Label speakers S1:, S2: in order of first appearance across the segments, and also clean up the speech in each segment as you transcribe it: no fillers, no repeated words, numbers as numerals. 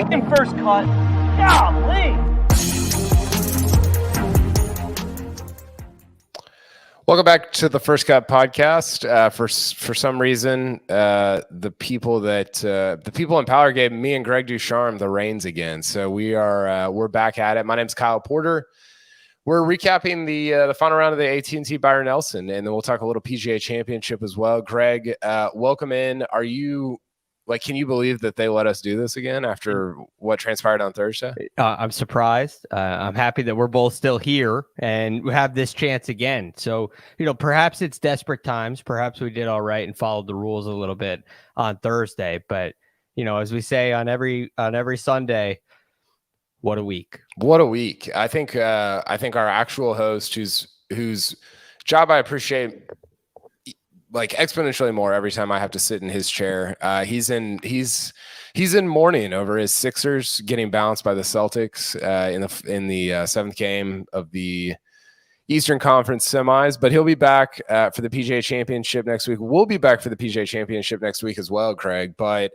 S1: taking first cut. Golly.
S2: Welcome back to the First Cut podcast. For some reason, the people in Power gave me and Greg DuCharme the reins again. So we're back at it. My name's Kyle Porter. We're recapping the final round of the AT&T Byron Nelson, and then we'll talk a little PGA Championship as well. Greg, welcome in. Can you believe that they let us do this again after what transpired on Thursday?
S3: I'm surprised. I'm happy that we're both still here and we have this chance again. So, perhaps it's desperate times. Perhaps we did all right and followed the rules a little bit on Thursday. But, as we say on every Sunday, what a week.
S2: What a week. I think our actual host, whose job I appreciate exponentially more every time I have to sit in his chair. He's in mourning over his Sixers getting bounced by the Celtics in the seventh game of the Eastern Conference semis, but he'll be back for the PGA Championship next week. We'll be back for the PGA Championship next week as well, Craig. But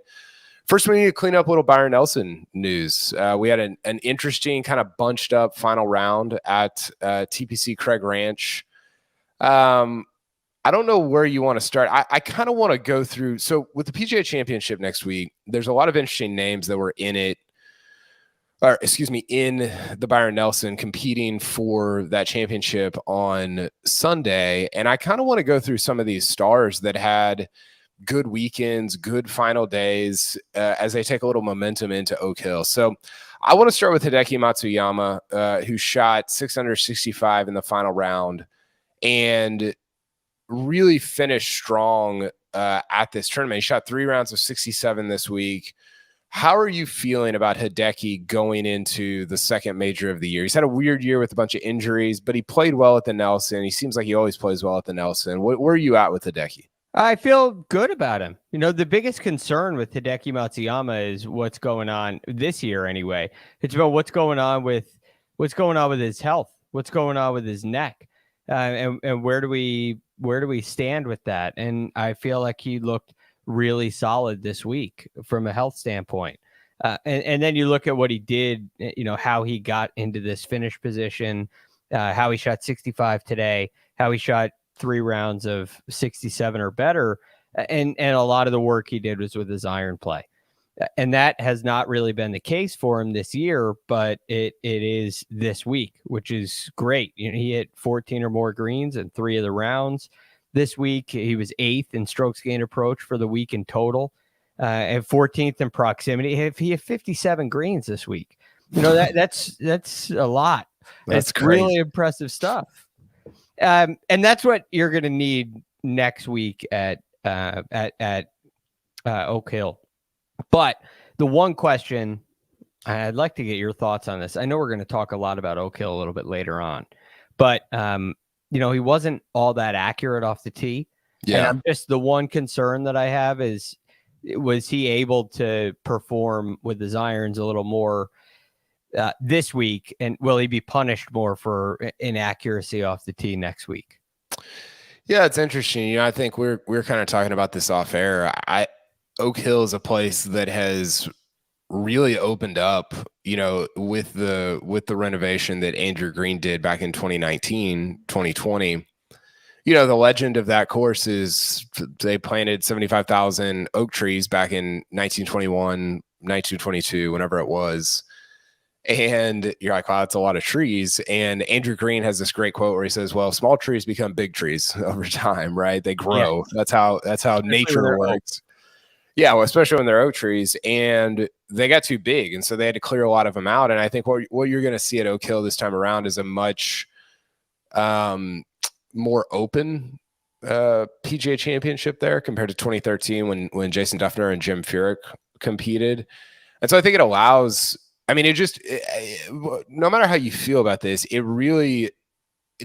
S2: first, we need to clean up a little Byron Nelson news. We had an interesting kind of bunched up final round at TPC Craig Ranch. I don't know where you want to start. I kind of want to go through. So with the PGA Championship next week, there's a lot of interesting names that were in the Byron Nelson competing for that championship on Sunday. And I kind of want to go through some of these stars that had good weekends, good final days as they take a little momentum into Oak Hill. So I want to start with Hideki Matsuyama, who shot 665 in the final round and really finished strong at this tournament. He shot 3 rounds of 67 this week. How are you feeling about Hideki going into the second major of the year? He's had a weird year with a bunch of injuries, but he played well at the Nelson. He seems like he always plays well at the Nelson. Where are you at with Hideki?
S3: I feel good about him. The biggest concern with Hideki Matsuyama is what's going on this year anyway. It's about what's going on with his health, what's going on with his neck, and where do we stand with that? And I feel like he looked really solid this week from a health standpoint. And then you look at what he did, how he got into this finish position, how he shot 65 today, how he shot 3 rounds of 67 or better. And a lot of the work he did was with his iron play. And that has not really been the case for him this year, but it is this week, which is great. He hit 14 or more greens in 3 of the rounds this week. He was 8th in strokes gained approach for the week in total, and 14th in proximity. He had 57 greens this week. That's a lot. That's really impressive stuff. And that's what you're going to need next week at Oak Hill. But the one question, I'd like to get your thoughts on this. I know we're going to talk a lot about Oak Hill a little bit later on, but he wasn't all that accurate off the tee. Yeah. And the one concern that I have is, was he able to perform with his irons a little more this week? And will he be punished more for inaccuracy off the tee next week?
S2: Yeah, it's interesting. I think we're kind of talking about this off air. Oak Hill is a place that has really opened up, with the renovation that Andrew Green did back in 2019, 2020. The legend of that course is they planted 75,000 oak trees back in 1921, 1922, whenever it was. And you're like, wow, that's a lot of trees. And Andrew Green has this great quote where he says, well, small trees become big trees over time, right? They grow. Yeah. That's how nature works. Yeah, well, especially when they're oak trees, and they got too big, and so they had to clear a lot of them out. And I think what you're going to see at Oak Hill this time around is a much more open PGA Championship there compared to 2013 when Jason Duffner and Jim Furyk competed. And so I think it allows. I mean, no matter how you feel about this, it really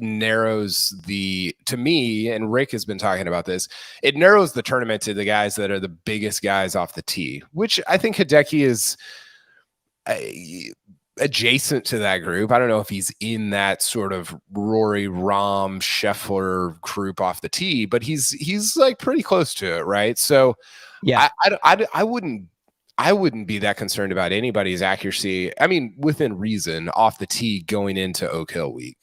S2: narrows to me, and Rick has been talking about this, it narrows the tournament to the guys that are the biggest guys off the tee, which I think Hideki is adjacent to that group. I don't know if he's in that sort of Rory, Rahm, Scheffler group off the tee, but he's like pretty close to it, right? So yeah, I wouldn't I wouldn't be that concerned about anybody's accuracy. I mean, within reason, off the tee going into Oak Hill week.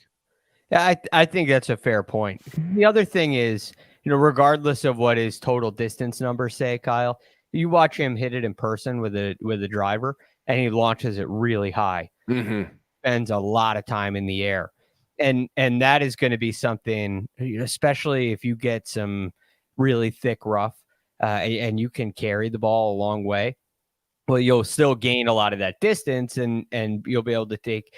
S3: Yeah, I think that's a fair point. The other thing is, regardless of what his total distance numbers say, Kyle, you watch him hit it in person with a driver, and he launches it really high.
S2: Mm-hmm.
S3: Spends a lot of time in the air, and that is going to be something, especially if you get some really thick rough, and you can carry the ball a long way. Well, you'll still gain a lot of that distance, and you'll be able to take.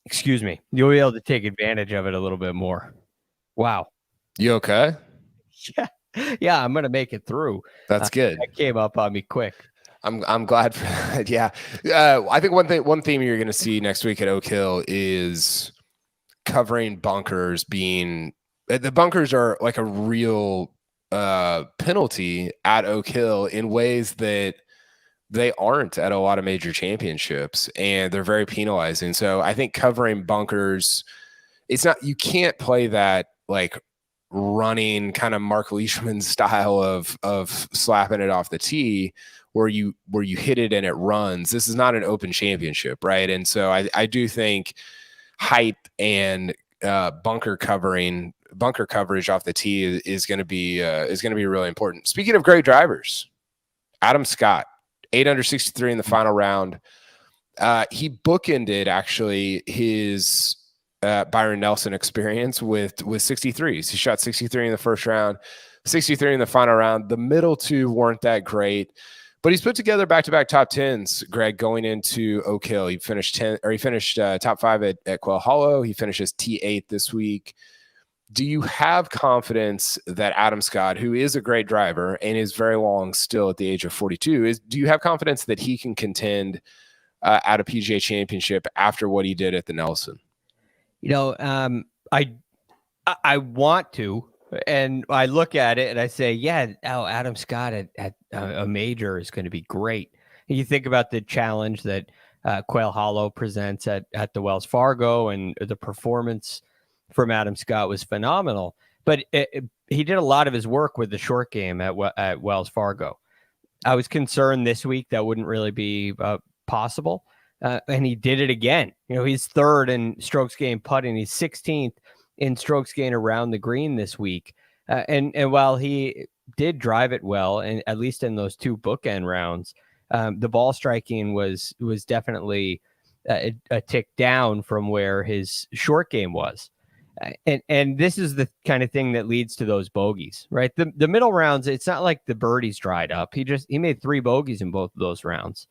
S3: Excuse me. You'll be able to take advantage of it a little bit more. Wow.
S2: You okay?
S3: Yeah, I'm gonna make it through.
S2: That's good.
S3: That came up on me quick.
S2: I'm glad for that. Yeah. I think one theme you're going to see next week at Oak Hill is covering bunkers. The bunkers are like a real penalty at Oak Hill in ways that they aren't at a lot of major championships, and they're very penalizing. So I think covering bunkers, you can't play that like running kind of Mark Leishman style of slapping it off the tee where you hit it and it runs. This is not an open championship, right? And so I do think height and bunker coverage off the tee is going to be really important. Speaking of great drivers, Adam Scott, 8 under 63 in the final round. He bookended actually his Byron Nelson experience with 63s. He shot 63 in the first round, 63 in the final round. The middle two weren't that great, but he's put together back-to-back top 10s, Greg, going into Oak Hill. He finished top 5 at Quail Hollow. He finishes T8 this week. Do you have confidence that Adam Scott, who is a great driver and is very long still at the age of 42, do you have confidence that he can at a PGA Championship after what he did at the Nelson?
S3: I want to, and I look at it and I say, yeah, Adam Scott at a major is going to be great. And you think about the challenge that Quail Hollow presents at the Wells Fargo, and the performance from Adam Scott was phenomenal. But he did a lot of his work with the short game at Wells Fargo. I was concerned this week that wouldn't really be possible. And he did it again. He's third in strokes gained putting. He's 16th in strokes gained around the green this week. And while he did drive it well, and at least in those 2 bookend rounds, the ball striking was definitely a tick down from where his short game was. And this is the kind of thing that leads to those bogeys, right? The middle rounds, it's not like the birdies dried up. He made 3 bogeys in both of those rounds.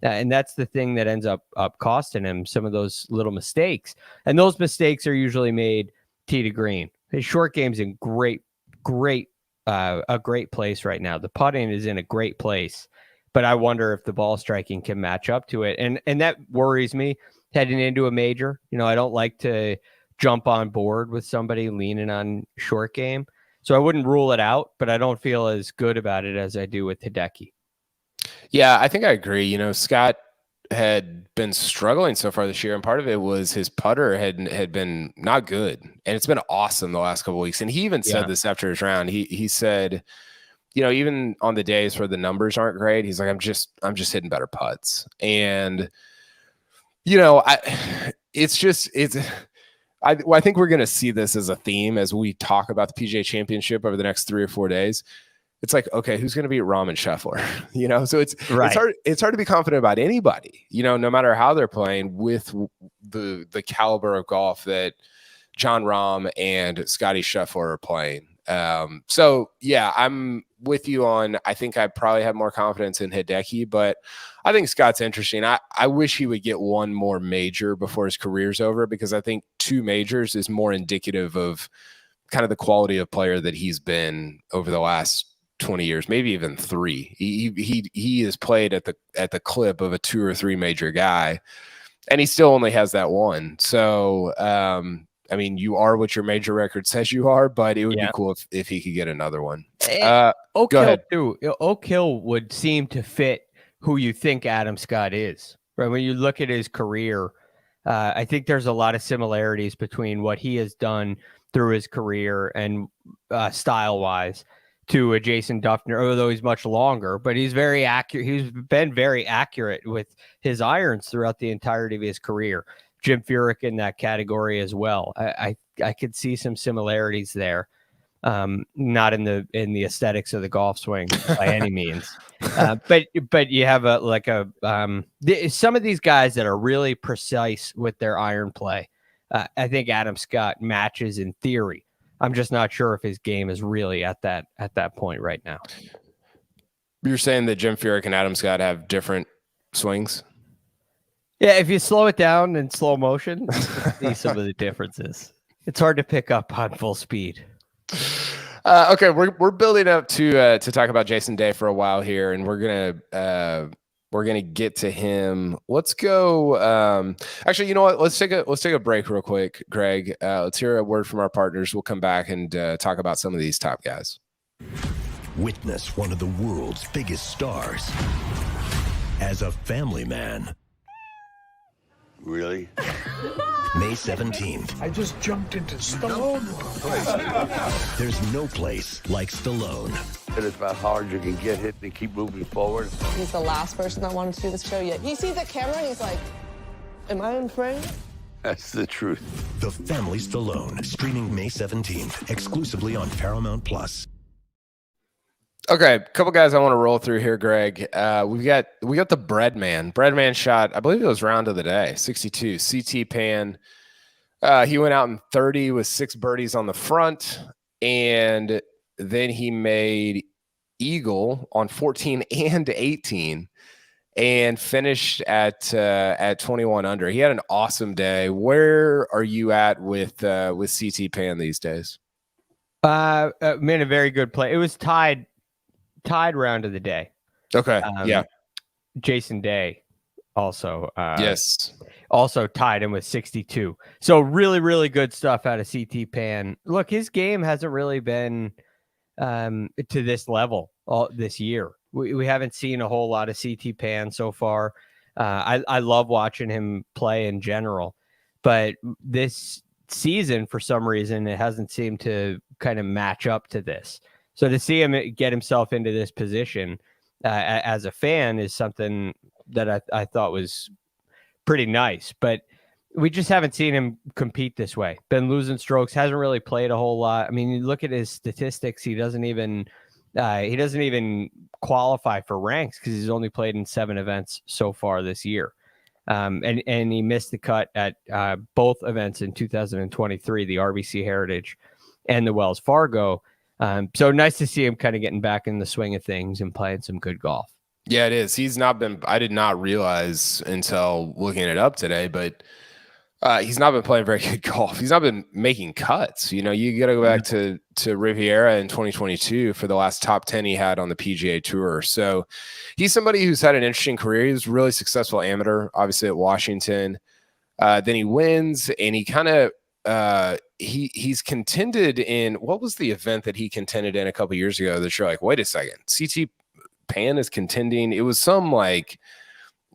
S3: And that's the thing that ends up costing him some of those little mistakes. And those mistakes are usually made tee to green. His short game's in a great place right now. The putting is in a great place, but I wonder if the ball striking can match up to it. And that worries me heading into a major. I don't like to jump on board with somebody leaning on short game. So I wouldn't rule it out, but I don't feel as good about it as I do with Hideki.
S2: Yeah, I think I agree. Scott had been struggling so far this year, and part of it was his putter had been not good, and it's been awesome the last couple of weeks. And he even said this after his round. He said, even on the days where the numbers aren't great, he's like, I'm just hitting better putts. And I think we're going to see this as a theme as we talk about the PGA Championship over the next 3 or 4 days. It's like, okay, who's going to beat Rahm and Scheffler? So it's hard to be confident about anybody, no matter how they're playing with the caliber of golf that Jon Rahm and Scottie Scheffler are playing. So yeah, I'm with you on, I think I probably have more confidence in Hideki, but I think Scott's interesting. I wish he would get one more major before his career's over, because I think 2 majors is more indicative of kind of the quality of player that he's been over the last 20 years, maybe even 3. He has played at the clip of a 2 or 3 major guy, and he still only has that one. So, I mean, you are what your major record says you are, but it would be cool if he could get another one.
S3: Oak Hill too. Oak Hill would seem to fit who you think Adam Scott is, right? When you look at his career, I think there's a lot of similarities between what he has done through his career and style-wise to a Jason Duffner, although he's much longer, but he's very accurate. He's been very accurate with his irons throughout the entirety of his career. Jim Furyk in that category as well. I could see some similarities there. Not in the aesthetics of the golf swing by any means. But you have some of these guys that are really precise with their iron play. I think Adam Scott matches in theory. I'm just not sure if his game is really at that point right now.
S2: You're saying that Jim Furyk and Adam Scott have different swings?
S3: Yeah, if you slow it down in slow motion, you can see some of the differences. It's hard to pick up on full speed.
S2: Okay, we're building up to talk about Jason Day for a while here, and we're gonna get to him. Let's go. Actually, you know what? Let's take a break real quick, Greg. Let's hear a word from our partners. We'll come back and talk about some of these top guys.
S4: Witness one of the world's biggest stars as a family man.
S5: Really?
S4: May 17th.
S6: I just jumped into Stallone.
S4: There's no place like Stallone.
S5: It is about how hard you can get hit and keep moving forward.
S7: He's the last person that wanted to do this show yet. He sees the camera and he's like, am I in frame?
S5: That's the truth.
S4: The Family Stallone, streaming May 17th, exclusively on Paramount Plus.
S2: Okay, a couple guys I want to roll through here, Greg. We got the Breadman. Breadman shot, I believe it was round of the day, 62. CT Pan. He went out in 30 with 6 birdies on the front, and then he made eagle on 14 and 18, and finished at 21 under. He had an awesome day. Where are you at with CT Pan these days?
S3: Made a very good play. It was tied round of the day.
S2: Okay. Yeah.
S3: Jason Day also.
S2: Yes.
S3: Also tied him with 62. So really, really good stuff out of CT Pan. Look, his game hasn't really been to this level all this year. We haven't seen a whole lot of CT Pan so far. I love watching him play in general, but this season, for some reason, it hasn't seemed to kind of match up to this. So to see him get himself into this position as a fan is something that I thought was pretty nice. But we just haven't seen him compete this way. Been losing strokes, hasn't really played a whole lot. I mean, you look at his statistics, he doesn't even qualify for ranks because he's only played in 7 events so far this year. And he missed the cut at both events in 2023, the RBC Heritage and the Wells Fargo. So nice to see him kind of getting back in the swing of things and playing some good golf.
S2: Yeah, it is. I did not realize until looking it up today, but he's not been playing very good golf. He's not been making cuts. You know, you got to go back to Riviera in 2022 for the last top 10 he had on the PGA Tour. So he's somebody who's had an interesting career. He was a really successful amateur, obviously at Washington. Then he wins, and he kind of he's contended in, what was the event that he contended in a couple years ago that you're like, wait a second, CT Pan is contending? It was some like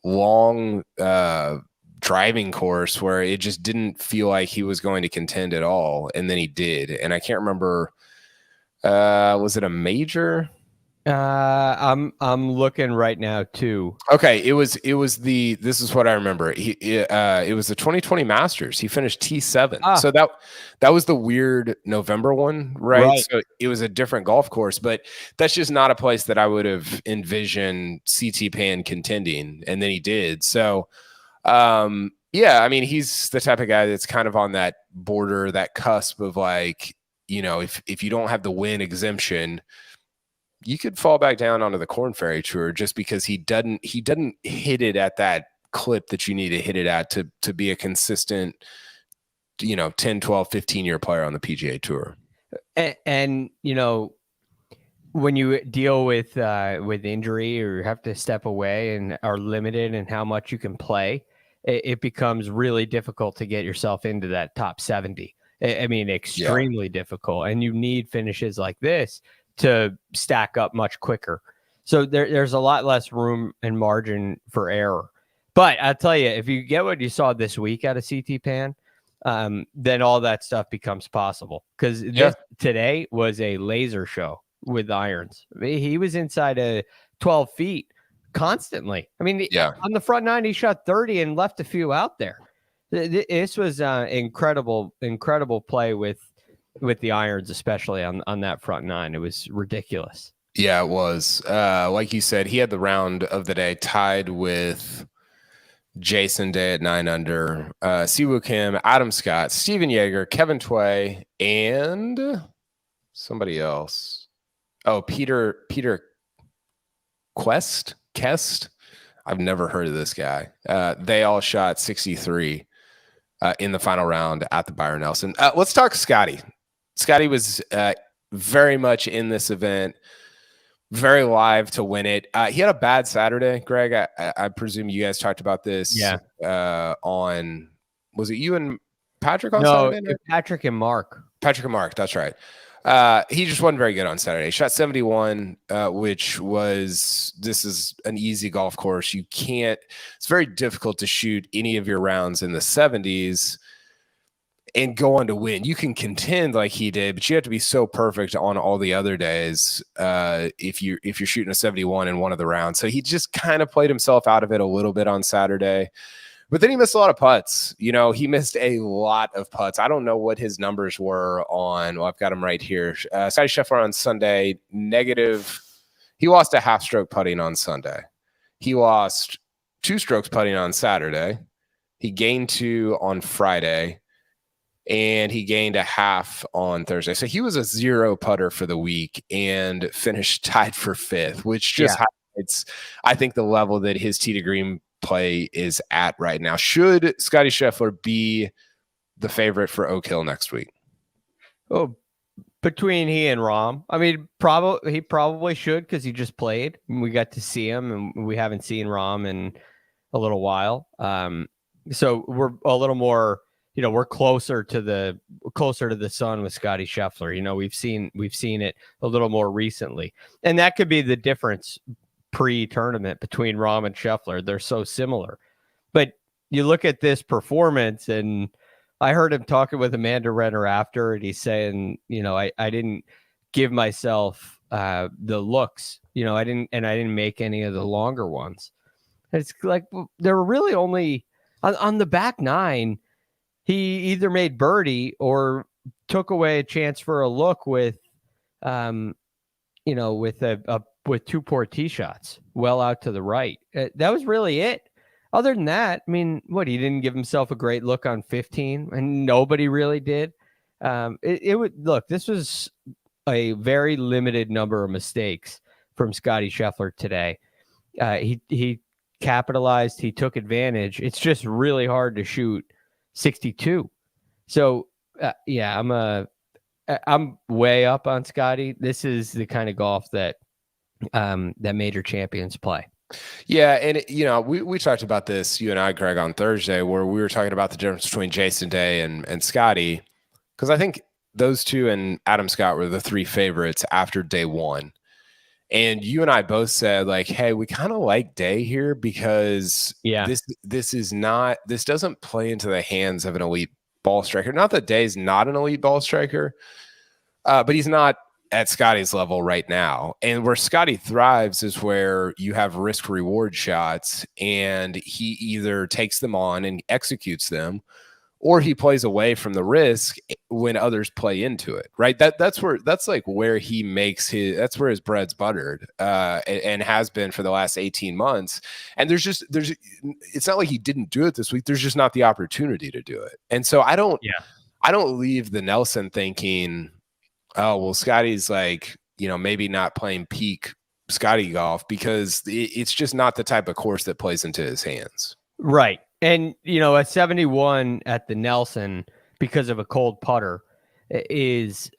S2: long driving course where it just didn't feel like he was going to contend at all, and then he did. And I can't remember, was it a major?
S3: I'm looking right now too.
S2: Okay, this is what I remember. It was the 2020 Masters. He finished T7. So that was the weird November one, right? So it was a different golf course, but that's just not a place that I would have envisioned CT Pan contending, and then he did. So yeah, I mean, he's the type of guy that's kind of on that border, that cusp of like, you know, if you don't have the win exemption, you could fall back down onto the Korn Ferry Tour just because he doesn't hit it at that clip that you need to hit it at to be a consistent, you know, 10, 12, 15-year player on the PGA Tour.
S3: And you know, when you deal with injury or have to step away and are limited in how much you can play, it becomes really difficult to get yourself into that top 70. I mean, extremely difficult. And you need finishes like this to stack up much quicker. So there's a lot less room and margin for error. But I'll tell you, if you get what you saw this week out of CT Pan, then all that stuff becomes possible. Because today was a laser show with irons. I mean, he was inside of 12 feet constantly. I mean, on the front nine, he shot 30 and left a few out there. This was incredible play with the irons, especially on that front nine. It was ridiculous.
S2: Yeah, it was. Like you said, he had the round of the day tied with Jason Day at 9 under, Siwoo Kim, Adam Scott, Steven Yeager, Kevin Tway, and somebody else. Oh, Peter Kest. I've never heard of this guy. They all shot 63 in the final round at the Byron Nelson. Let's talk Scottie. Scottie was very much in this event, very live to win it. He had a bad Saturday, Greg. I presume you guys talked about this.
S3: Yeah.
S2: On, was it you and Patrick on Saturday?
S3: No, Patrick and Mark.
S2: Patrick and Mark, that's right. He just wasn't very good on Saturday. He shot 71, this is an easy golf course. It's very difficult to shoot any of your rounds in the 70s and go on to win. You can contend like he did, but you have to be so perfect on all the other days if you're shooting a 71 in one of the rounds. So he just kind of played himself out of it a little bit on Saturday. But then he missed a lot of putts. He missed a lot of putts. I don't know what his numbers were on. Well, I've got him right here. Scottie Scheffler on Sunday, negative. He lost a half stroke putting on Sunday. He lost 2 strokes putting on Saturday. He gained 2 on Friday. And he gained a half on Thursday. So he was a 0 putter for the week and finished tied for 5th, which just highlights, I think, the level that his tee to green play is at right now. Should Scottie Scheffler be the favorite for Oak Hill next week?
S3: Oh, between he and Rahm, I mean, he probably should, because he just played. We got to see him, and we haven't seen Rahm in a little while. So we're a little more, we're closer to the sun with Scottie Scheffler. We've seen it a little more recently, and that could be the difference pre-tournament between Rahm and Scheffler. They're so similar, but you look at this performance, and I heard him talking with Amanda Renner after, and he's saying, I didn't give myself the looks, I didn't make any of the longer ones. It's like there were really only on the back nine. He either made birdie or took away a chance for a look with, with 2 poor tee shots well out to the right. That was really it. Other than that, I mean, he didn't give himself a great look on 15, and nobody really did. This was a very limited number of mistakes from Scottie Scheffler today. He capitalized. He took advantage. It's just really hard to shoot 62. So I'm way up on Scottie. This is the kind of golf that major champions play.
S2: Yeah, and we talked about this, you and I, Greg, on Thursday, where we were talking about the difference between Jason Day and Scottie, because I think those two and Adam Scott were the 3 favorites after day 1. And you and I both said, like, hey, we kind of like Day here because this doesn't play into the hands of an elite ball striker. Not that Day's not an elite ball striker, but he's not at Scottie's level right now. And where Scottie thrives is where you have risk reward shots, and he either takes them on and executes them, or he plays away from the risk when others play into it, right? That's where he makes that's where his bread's buttered, and has been for the last 18 months. And it's not like he didn't do it this week. There's just not the opportunity to do it. And so I don't leave the Nelson thinking, oh, well, Scottie's maybe not playing peak Scottie golf, because it's just not the type of course that plays into his hands.
S3: Right. And, a 71 at the Nelson because of a cold putter is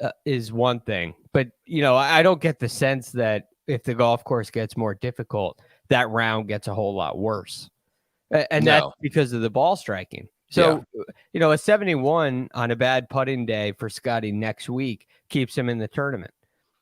S3: one thing. But, I don't get the sense that if the golf course gets more difficult, that round gets a whole lot worse. And that's because of the ball striking. So, a 71 on a bad putting day for Scottie next week keeps him in the tournament,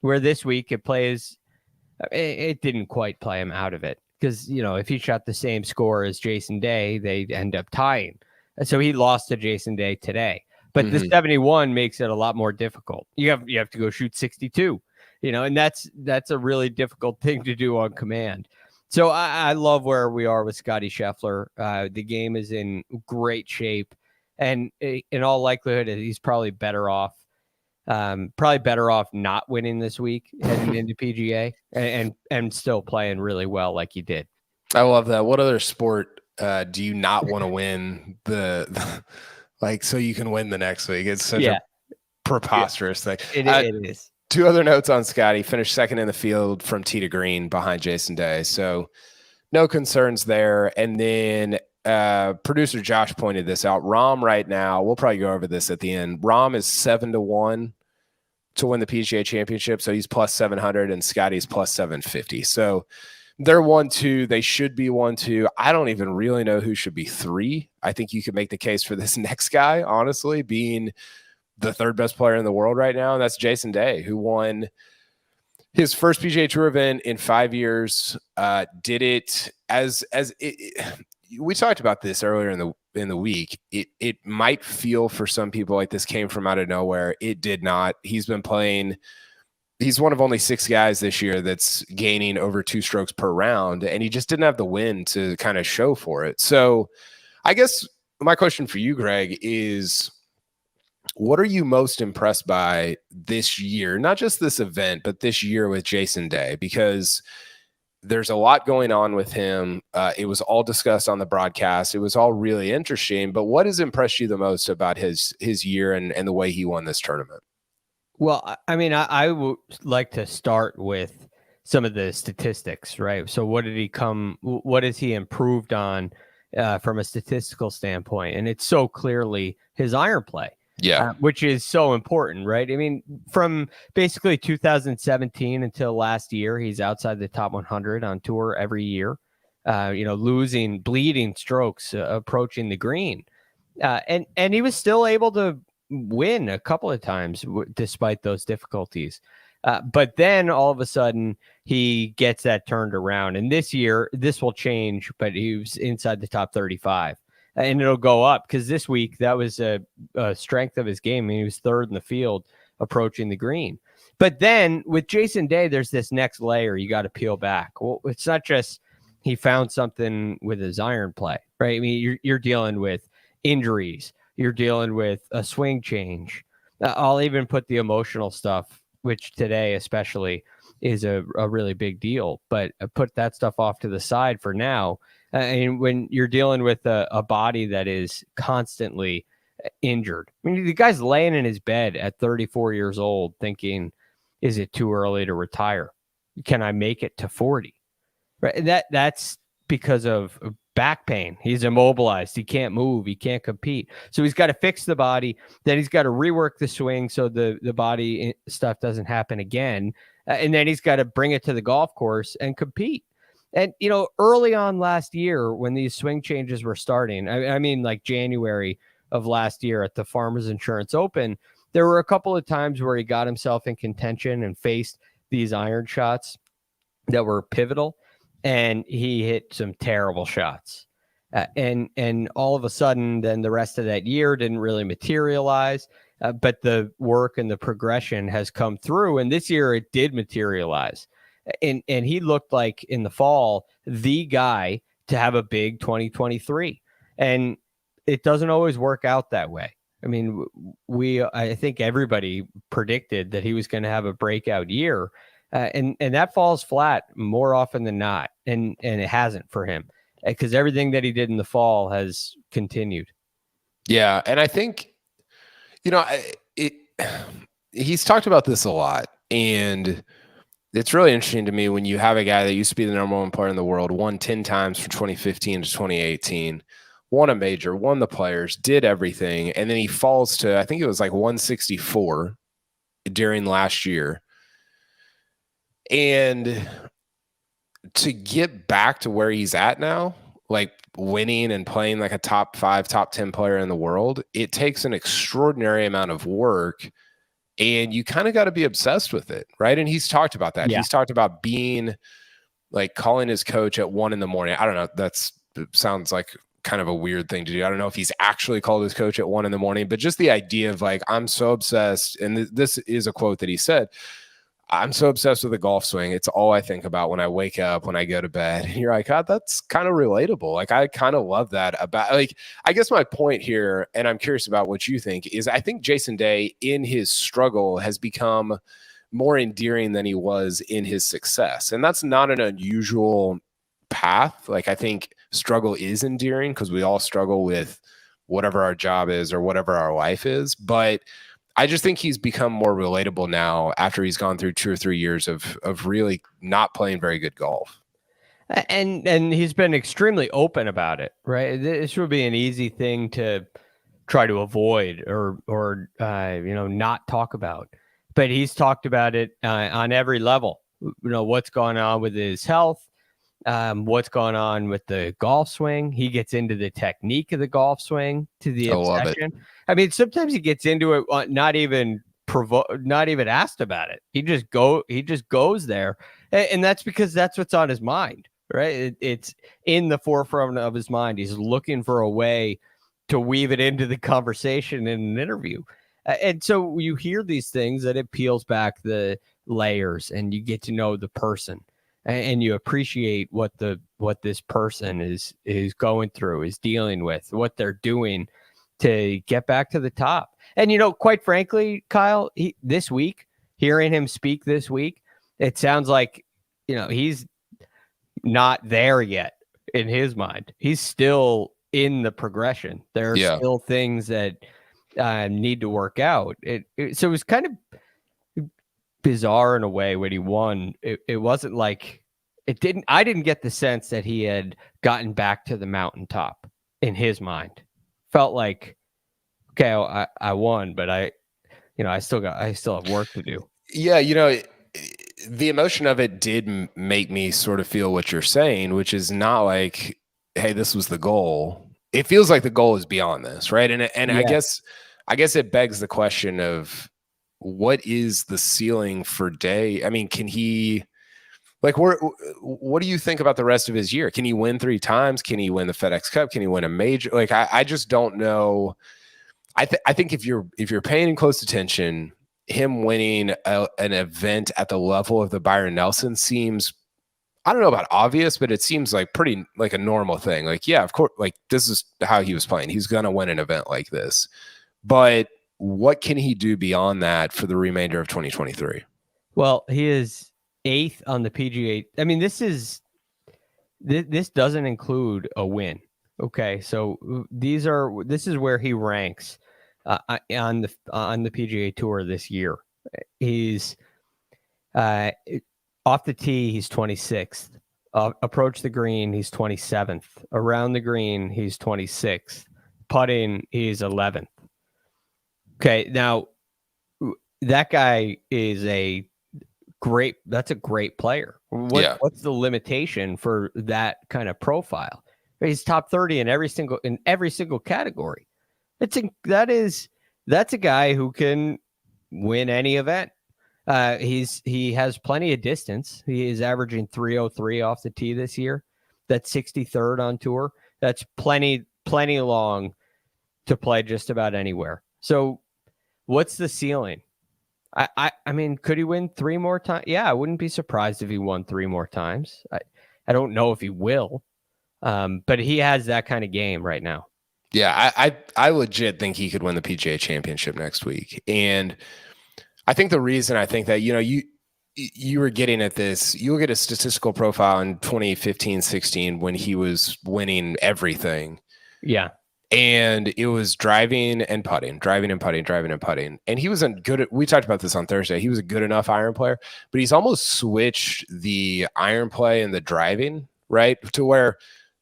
S3: where this week it didn't quite play him out of it. Because, if he shot the same score as Jason Day, they'd end up tying. And so he lost to Jason Day today. But the 71 makes it a lot more difficult. You have to go shoot 62. and that's a really difficult thing to do on command. So I love where we are with Scottie Scheffler. The game is in great shape, and in all likelihood, he's probably better off not winning this week heading into PGA and still playing really well like he did.
S2: I love that. What other sport do you not want to win the like so you can win the next week? It's such a preposterous thing.
S3: It is.
S2: 2 other notes on Scottie. Finished second in the field from tee to green behind Jason Day. So no concerns there. And then producer Josh pointed this out. Rahm right now, we'll probably go over this at the end. Rahm is 7-1 to win the PGA Championship. So he's plus 700 and Scottie's plus 750. So they're 1-2. They should be 1-2. I don't even really know who should be 3. I think you could make the case for this next guy, honestly, being the 3rd best player in the world right now. And that's Jason Day, who won his first PGA Tour event in 5 years. Did it as we talked about this earlier in the week. It might feel for some people like this came from out of nowhere. It did not. He's been playing. He's one of only 6 guys this year that's gaining over 2 strokes per round, and he just didn't have the win to kind of show for it. So I guess my question for you, Greg, is what are you most impressed by this year? Not just this event, but this year with Jason Day, because there's a lot going on with him. It was all discussed on the broadcast. It was all really interesting, but what has impressed you the most about his year and the way he won this tournament?
S3: Well, I mean, I would like to start with some of the statistics, right? So what has he improved on from a statistical standpoint? And it's so clearly his iron play. Yeah, which is so important, right? I mean, from basically 2017 until last year, he's outside the top 100 on tour every year, losing bleeding strokes approaching the green. And he was still able to win a couple of times despite those difficulties. But then all of a sudden he gets that turned around. And this year, this will change, but he was inside the top 35. And it'll go up because this week that was a strength of his game. I mean, he was 3rd in the field approaching the green. But then with Jason Day, there's this next layer you got to peel back. Well, it's not just he found something with his iron play, right? I mean, you're dealing with injuries. You're dealing with a swing change. I'll even put the emotional stuff, which today especially is a really big deal. But put that stuff off to the side for now. And when you're dealing with a body that is constantly injured, I mean, the guy's laying in his bed at 34 years old thinking, is it too early to retire? Can I make it to 40? Right. That's because of back pain. He's immobilized. He can't move. He can't compete. So he's got to fix the body. Then he's got to rework the swing so the body stuff doesn't happen again. And then he's got to bring it to the golf course and compete. And, early on last year when these swing changes were starting, I mean, like January of last year at the Farmers Insurance Open, there were a couple of times where he got himself in contention and faced these iron shots that were pivotal, and he hit some terrible shots. And all of a sudden, then the rest of that year didn't really materialize, but the work and the progression has come through, and this year it did materialize. And he looked like in the fall, the guy to have a big 2023. And it doesn't always work out that way. I mean, I think everybody predicted that he was going to have a breakout year. And that falls flat more often than not. And it hasn't for him because everything that he did in the fall has continued.
S2: Yeah. And I think, he's talked about this a lot. And it's really interesting to me when you have a guy that used to be the number 1 player in the world, won 10 times from 2015 to 2018, won a major, won the Players, did everything, and then he falls to, I think it was like 164 during last year. And to get back to where he's at now, like winning and playing like a top 5, top 10 player in the world, it takes an extraordinary amount of work. And you kind of got to be obsessed with it, right? And he's talked about that. Yeah. He's talked about being like calling his coach at 1 a.m. I don't know. It sounds like kind of a weird thing to do. I don't know if he's actually called his coach at 1 a.m, but just the idea of like, I'm so obsessed. And this is a quote that he said, I'm so obsessed with the golf swing. It's all I think about when I wake up, when I go to bed. And you're like, God, that's kind of relatable. Like, I kind of love that about, like, I guess my point here, and I'm curious about what you think, is I think Jason Day in his struggle has become more endearing than he was in his success. And that's not an unusual path. Like, I think struggle is endearing because we all struggle with whatever our job is or whatever our life is. But I just think he's become more relatable now after he's gone through 2 or 3 years of really not playing very good golf.
S3: And he's been extremely open about it, right? This would be an easy thing to try to avoid or not talk about. But he's talked about it on every level. What's going on with his health, what's going on with the golf swing. He gets into the technique of the golf swing to the obsession. I mean, sometimes he gets into it not even asked about it. He just goes there, and that's because that's what's on his mind, right? It's in the forefront of his mind. He's looking for a way to weave it into the conversation in an interview. And so you hear these things that it peels back the layers and you get to know the person and you appreciate what this person is going through, is dealing with, what they're doing to get back to the top. And, quite frankly, Kyle, this week, hearing him speak this week, it sounds like, he's not there yet in his mind. He's still in the progression. There are still things that need to work out. So it was kind of bizarre in a way when he won. It wasn't like I didn't get the sense that he had gotten back to the mountaintop in his mind. Felt like, okay, I won, but I still have work to do.
S2: Yeah. The emotion of it did make me sort of feel what you're saying, which is not like, hey, this was the goal. It feels like the goal is beyond this. Right. And I guess it begs the question of what is the ceiling for Day? I mean, can he, like, what do you think about the rest of his year? Can he win 3 times? Can he win the FedEx Cup? Can he win a major? Like, I just don't know. I think if you're paying close attention, him winning an event at the level of the Byron Nelson seems, I don't know about obvious, but it seems like pretty like a normal thing. Like, yeah, of course, like this is how he was playing. He's going to win an event like this. But what can he do beyond that for the remainder of 2023? Well,
S3: he is 8th on the PGA. I mean, this doesn't include a win. Okay, so this is where he ranks on the PGA Tour this year. He's off the tee, he's 26th. Approach the green, he's 27th. Around the green, he's 26th. Putting, he's 11th. Okay, now that guy is that's a great player. What's the limitation for that kind of profile? He's top 30 in every single category. That's a guy who can win any event. He has plenty of distance. He is averaging 303 off the tee this year. That's 63rd on tour. That's plenty long to play just about anywhere. So what's the ceiling? I mean, could he win 3 more times? Yeah, I wouldn't be surprised if he won 3 more times. I don't know if he will, but he has that kind of game right now.
S2: Yeah, I legit think he could win the PGA Championship next week. And I think the reason I think that, you were getting at this, you look at a statistical profile in 2015, 16 when he was winning everything.
S3: Yeah.
S2: And it was driving and putting. And he wasn't good at, we talked about this on Thursday. He was a good enough iron player, but he's almost switched the iron play and the driving, right? To where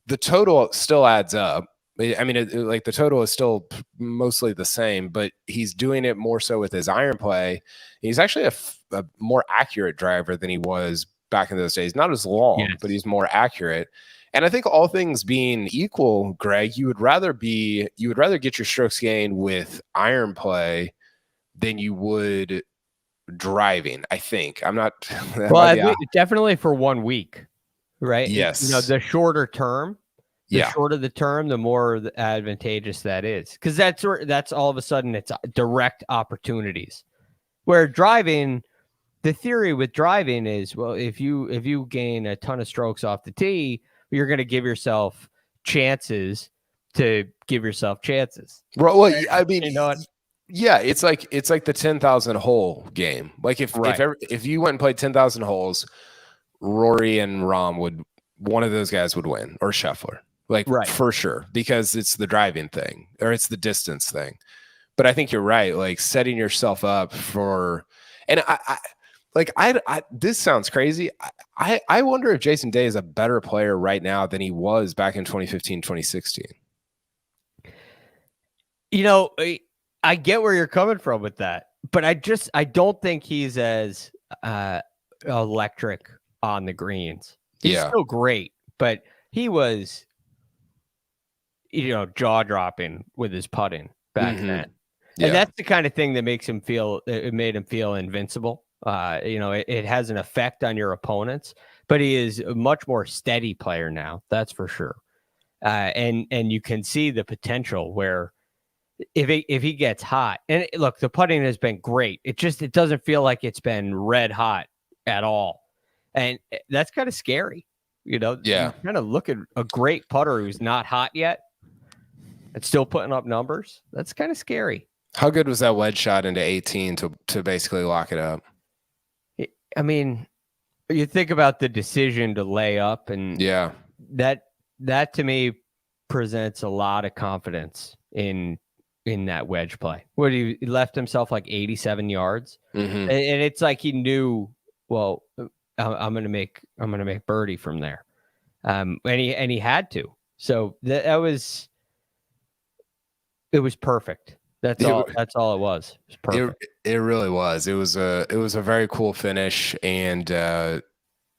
S2: the total still adds up. I mean, the total is still mostly the same, but he's doing it more so with his iron play. He's actually a more accurate driver than he was back in those days. Not as long, but he's more accurate. And I think all things being equal, Greg, you would rather get your strokes gained with iron play than you would driving. I think I'm not.
S3: Definitely for 1 week, right?
S2: Yes.
S3: The shorter term. The shorter the term, the more advantageous that is, because that's all of a sudden it's direct opportunities. Where driving, the theory with driving is, well, if you gain a ton of strokes off the tee, you're going to give yourself chances to give yourself chances.
S2: Well, I mean,
S3: You know what?
S2: yeah, it's like the 10,000 hole game. Like if you went and played 10,000 holes, Rory and Rahm one of those guys would win, or Scheffler, like for sure, because it's the driving thing or it's the distance thing. But I think you're right, like setting yourself up for, and I this sounds crazy. I wonder if Jason Day is a better player right now than he was back in 2015, 2016.
S3: You know, I get where you're coming from with that, but I don't think he's as electric on the greens. He's still great, but he was, jaw dropping with his putting back then.
S2: Yeah.
S3: And that's the kind of thing that makes him feel, it made him feel invincible. It has an effect on your opponents, but he is a much more steady player now. That's for sure. And you can see the potential where if he gets hot, and look, the putting has been great. It doesn't feel like it's been red hot at all. And that's kind of scary. Yeah. You kind of look at a great putter who's not hot yet and still putting up numbers. That's kind of scary.
S2: How good was that wedge shot into 18 to basically lock it up?
S3: I mean, you think about the decision to lay up, and that to me presents a lot of confidence in that wedge play. What he left himself like 87 yards, and it's like he knew, well, I'm gonna make birdie from there, and he had to. So it was perfect. That's all it was. It was perfect.
S2: It really was. It was a very cool finish, and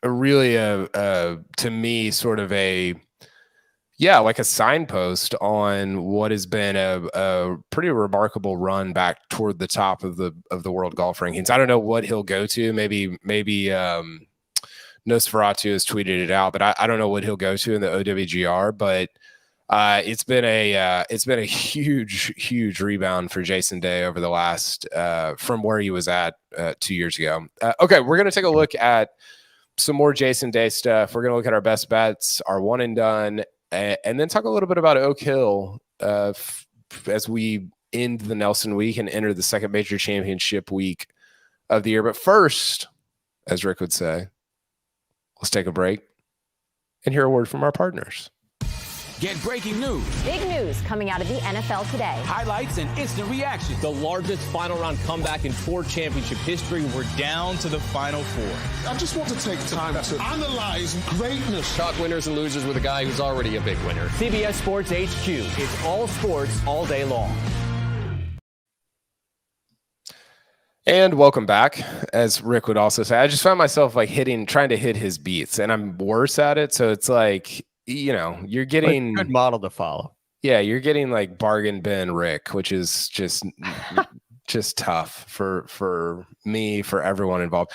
S2: really to me sort of like a signpost on what has been a pretty remarkable run back toward the top of the world golf rankings. I don't know what he'll go to. Maybe Nosferatu has tweeted it out, but I don't know what he'll go to in the OWGR. But it's been a huge rebound for Jason Day over the last from where he was at 2 years ago. Okay, we're gonna take a look at some more Jason Day stuff. We're gonna look at our best bets, our one and done, and then talk a little bit about Oak Hill as we end the Nelson week and enter the second major championship week of the year. But first, as Rick would say, let's take a break and hear a word from our partners.
S8: Get breaking news.
S9: Big news coming out of the NFL today.
S8: Highlights and instant reaction.
S10: The largest final round comeback in tour championship history. We're down to the final four.
S6: I just want to take time to analyze greatness.
S10: Talk winners and losers with a guy who's already a big winner.
S1: CBS Sports HQ. It's all sports all day long.
S2: And welcome back. As Rick would also say, I just found myself like trying to hit his beats, and I'm worse at it. So it's like, you're getting
S3: a good model to follow.
S2: Yeah, you're getting like bargain bin Rick, which is just tough for me, for everyone involved.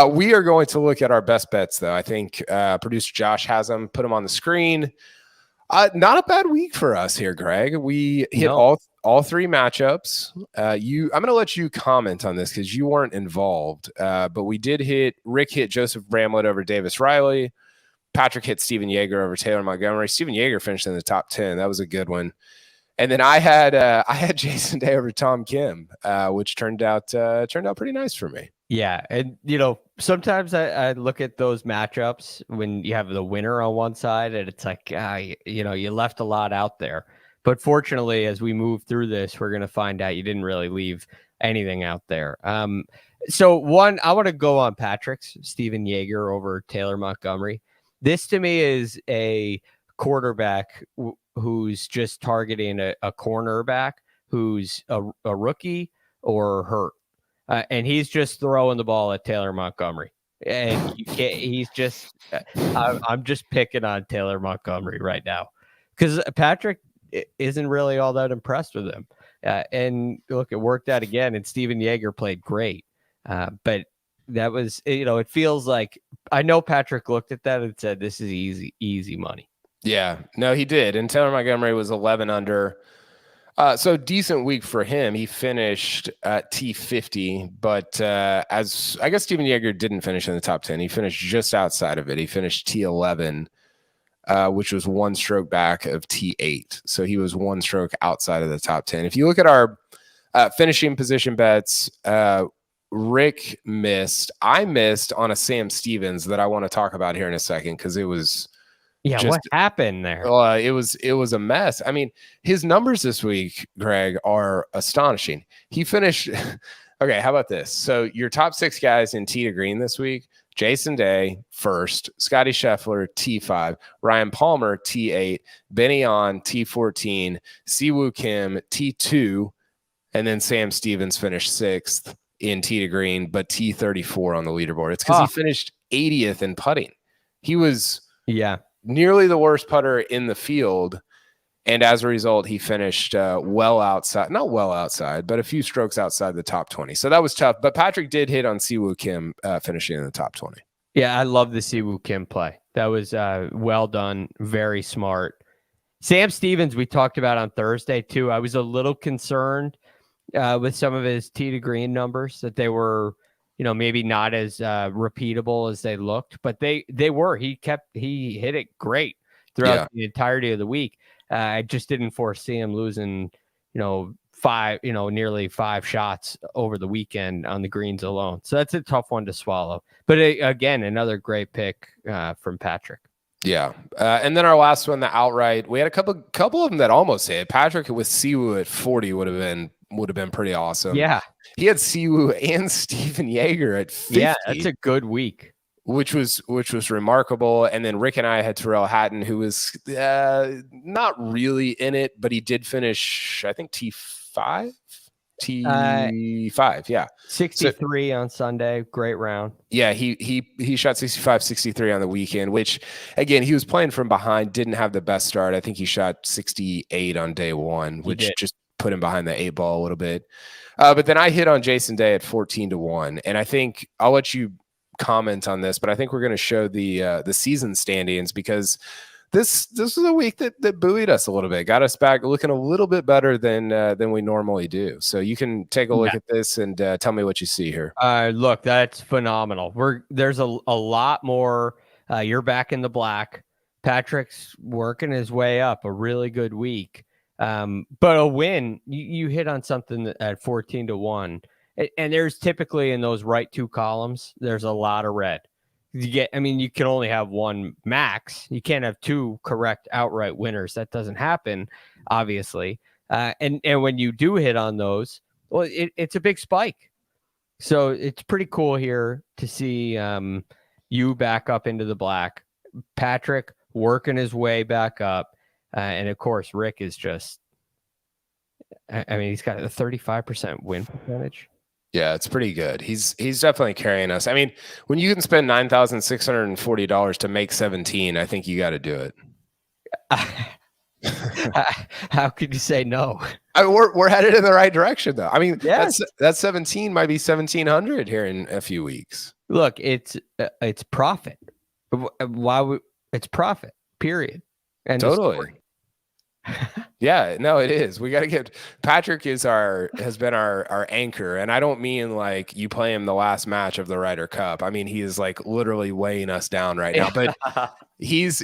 S2: We are going to look at our best bets, though. I think producer Josh has them. Put them on the screen. Not a bad week for us here, Greg. We hit all three matchups. I'm going to let you comment on this because you weren't involved. But we did hit. Rick hit Joseph Bramlett over Davis Riley. Patrick hit Steven Yeager over Taylor Montgomery. Steven Yeager finished in the top 10. That was a good one. And then I had Jason Day over Tom Kim, which turned out pretty nice for me.
S3: Yeah, and sometimes I look at those matchups when you have the winner on one side, and it's like you left a lot out there. But fortunately, as we move through this, we're going to find out you didn't really leave anything out there. So one, I want to go on Patrick's Steven Yeager over Taylor Montgomery. This to me is a quarterback who's just targeting a cornerback who's a rookie or hurt. And he's just throwing the ball at Taylor Montgomery. And he's just, I'm just picking on Taylor Montgomery right now because Patrick isn't really all that impressed with him. And look, it worked out again, and Steven Yeager played great. But that was, it feels like, I know Patrick looked at that and said, this is easy money.
S2: Yeah, no, he did. And Taylor Montgomery was 11 under. So decent week for him. He finished at T50, but as I guess Steven Yeager didn't finish in the top 10. He finished just outside of it. He finished T11, which was one stroke back of T8. So he was one stroke outside of the top 10. If you look at our finishing position bets, Rick missed. I missed on a Sam Stevens that I want to talk about here in a second because it was
S3: what happened there?
S2: It was a mess. I mean, his numbers this week, Greg, are astonishing. He finished okay. How about this? So your top 6 guys in tee to green this week: Jason Day first, Scottie Scheffler T5, Ryan Palmer T8, Benny On T14, Siwoo Kim T2, and then Sam Stevens finished 6th in tee to green, but T34 on the leaderboard. It's because he finished 80th in putting. He was nearly the worst putter in the field, and as a result, he finished not well outside, but a few strokes outside the top 20. So that was tough. But Patrick did hit on Siwoo Kim finishing in the top 20.
S3: Yeah, I love the Siwoo Kim play. That was well done, very smart. Sam Stevens, we talked about on Thursday too. I was a little concerned with some of his tee to green numbers, that they were, maybe not as repeatable as they looked, but they were. He hit it great throughout the entirety of the week. I just didn't foresee him losing, nearly 5 shots over the weekend on the greens alone. So that's a tough one to swallow. But again, another great pick from Patrick.
S2: Yeah. And then our last one, the outright, we had a couple of them that almost hit. Patrick with Siwoo at 40 would have been pretty awesome.
S3: Yeah.
S2: He had Siwoo and Steven Yeager at 50.
S3: Yeah, that's a good week.
S2: Which was remarkable. And then Rick and I had Terrell Hatton, who was not really in it, but he did finish, I think, T5? T5, yeah.
S3: 63 on Sunday, great round.
S2: Yeah, he shot 65, 63 on the weekend, which, again, he was playing from behind, didn't have the best start. I think he shot 68 on day one, which just put him behind the 8-ball a little bit. But then I hit on Jason Day at 14-1, and I think I'll let you comment on this, but I think we're going to show the season standings, because this was a week that buoyed us a little bit, got us back looking a little bit better than we normally do. So you can take a look at this and tell me what you see here.
S3: Look, that's phenomenal. There's a lot more. You're back in the black. Patrick's working his way up. A really good week. But a win, you hit on something at 14-1. And there's typically in those right 2 columns, there's a lot of red. You can only have one max. You can't have 2 correct outright winners. That doesn't happen, obviously. And when you do hit on those, well, it's a big spike. So it's pretty cool here to see you back up into the black. Patrick working his way back up. And of course, Rick is just, he's got a 35% win percentage.
S2: Yeah, it's pretty good. He's definitely carrying us. I mean, when you can spend $9,640 to make 17, I think you got to do it.
S3: How could you say no?
S2: We're headed in the right direction, though. I mean,
S3: yes.
S2: that 17 might be 1,700 here in a few weeks.
S3: Look, it's profit. It's profit, period. And
S2: totally. Yeah, no, it is. We got to get Patrick has been our anchor, and I don't mean like you play him the last match of the Ryder Cup. I mean, he is like literally weighing us down right now, but he's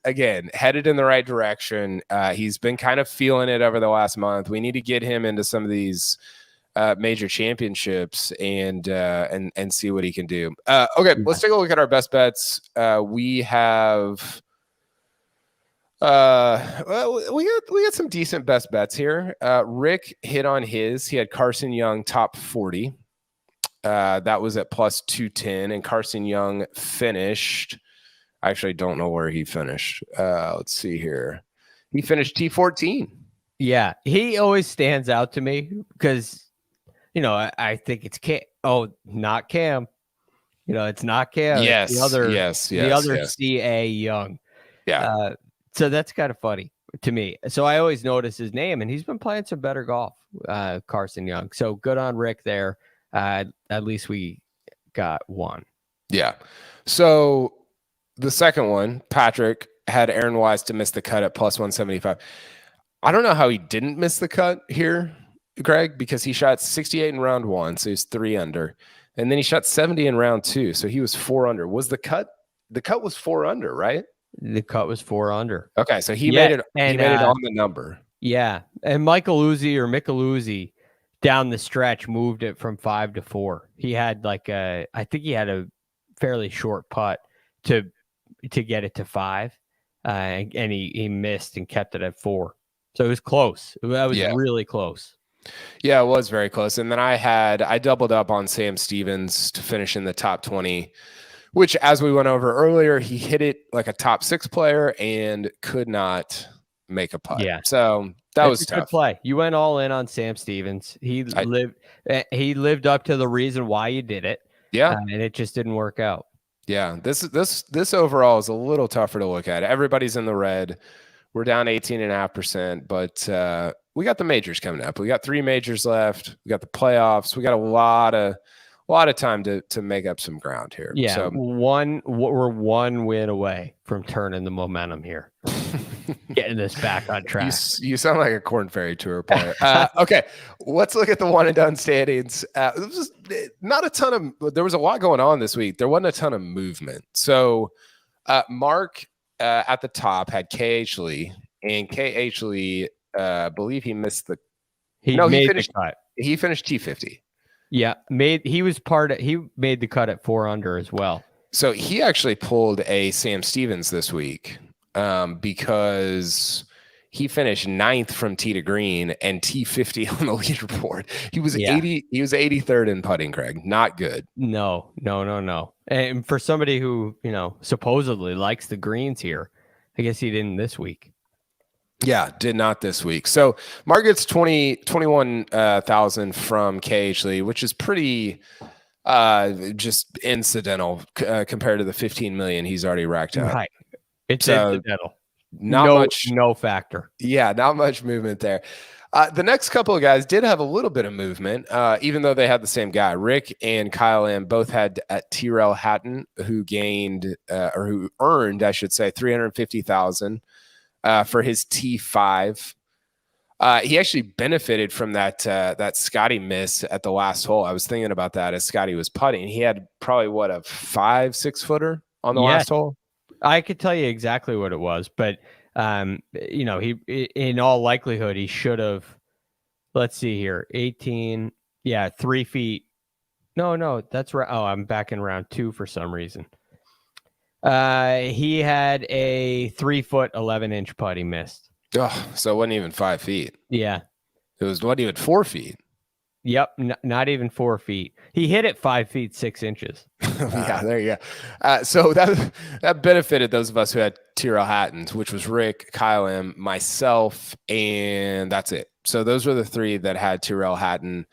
S2: again headed in the right direction. He's been kind of feeling it over the last month. We need to get him into some of these major championships and see what he can do. Okay, let's take a look at our best bets. We have. We got some decent best bets here. Rick hit on his. He had Carson Young top 40. That was at plus 210, and Carson Young finished. I actually don't know where he finished. Let's see here. He finished T14.
S3: Yeah, he always stands out to me because, I think it's Cam. Oh, not Cam. It's not Cam.
S2: Yes.
S3: The other
S2: Yes.
S3: CA Young.
S2: Yeah.
S3: So that's kind of funny to me. So I always notice his name, and he's been playing some better golf, Carson Young. So good on Rick there. At least we got one.
S2: Yeah. So the second one, Patrick had Aaron Wise to miss the cut at plus 175. I don't know how he didn't miss the cut here, Greg, because he shot 68 in round 1, so he's 3 under. And then he shot 70 in round 2, so he was 4 under. Was the cut was 4 under, right?
S3: The cut was 4 under.
S2: Okay, so he made it on the number.
S3: Yeah. And Micheluzzi down the stretch moved it from 5 to 4. He had I think he had a fairly short putt to get it to 5. And he missed and kept it at 4. So it was close. That was really close.
S2: Yeah, it was very close. And then I doubled up on Sam Stevens to finish in the top 20, which, as we went over earlier, he hit it like a top 6 player and could not make a putt.
S3: Yeah.
S2: So that was tough.
S3: Good play. You went all in on Sam Stevens. He lived up to the reason why you did it.
S2: Yeah.
S3: And it just didn't work out.
S2: Yeah. This overall is a little tougher to look at. Everybody's in the red. We're down 18.5%, but we got the majors coming up. We got 3 majors left. We got the playoffs. We got a lot of time to make up some ground here.
S3: Yeah,
S2: so,
S3: we're 1 win away from turning the momentum here, getting this back on track.
S2: You sound like a Corn Ferry Tour player. Okay, let's look at the one and done standings. There was a lot going on this week. There wasn't a ton of movement. So Mark at the top had KH Lee, and KH Lee, believe he missed the. He finished
S3: the cut.
S2: He finished T50.
S3: Yeah, he made the cut at 4 under as well.
S2: So he actually pulled a Sam Stevens this week because he finished 9th from tee to green and T50 on the leaderboard. He was 80. He was 83rd in putting, Greg. Not good.
S3: No. And for somebody who supposedly likes the greens here, I guess he didn't this week.
S2: Yeah, did not this week. So Mark gets 21,000 from KH Lee, which is pretty just incidental compared to the 15 million he's already racked up.
S3: Right. It's incidental.
S2: No
S3: factor.
S2: Yeah, not much movement there. The next couple of guys did have a little bit of movement, even though they had the same guy. Rick and Kyle Lamb both had Tyrrell Hatton, who earned, I should say, 350,000. For his T5. He actually benefited from that Scottie miss at the last hole. I was thinking about that as Scottie was putting. He had probably a 5-6 footer on the last hole.
S3: I could tell you exactly what it was, but he in all likelihood he should have. Let's see here, 18. Yeah, 3 feet. No, that's right. Oh, I'm back in round 2 for some reason. He had a 3 foot 11-inch putt he missed.
S2: Oh, so it wasn't even 5 feet.
S3: Yeah.
S2: It was not even 4 feet.
S3: Yep. Not even 4 feet. He hit it 5 feet 6 inches.
S2: Yeah, there you go. So that benefited those of us who had Tyrrell Hattons, which was Rick, Kyle M, myself, and that's it. So those were the 3 that had Tyrrell Hatton.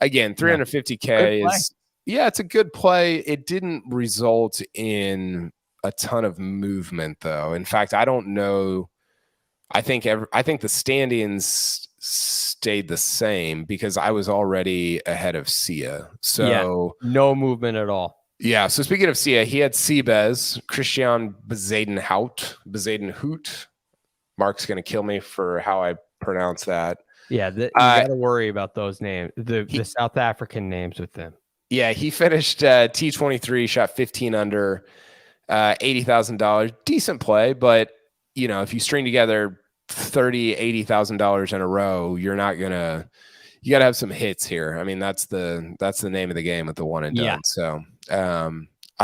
S2: Again, 350K is, it's a good play. It didn't result in a ton of movement, though. In fact, I don't know. I think the standings stayed the same because I was already ahead of Sia. So
S3: no movement at all.
S2: Yeah. So speaking of Sia, he had Seabez, Christian Bezadenhout. Mark's going to kill me for how I pronounce that.
S3: Yeah. You got to worry about those names, the South African names with them.
S2: Yeah. He finished T23, shot 15 under. $80,000, decent play, but if you string together $80,000 in a row, you got to have some hits here. I mean, that's the name of the game with the one and done.
S3: Yeah.
S2: So I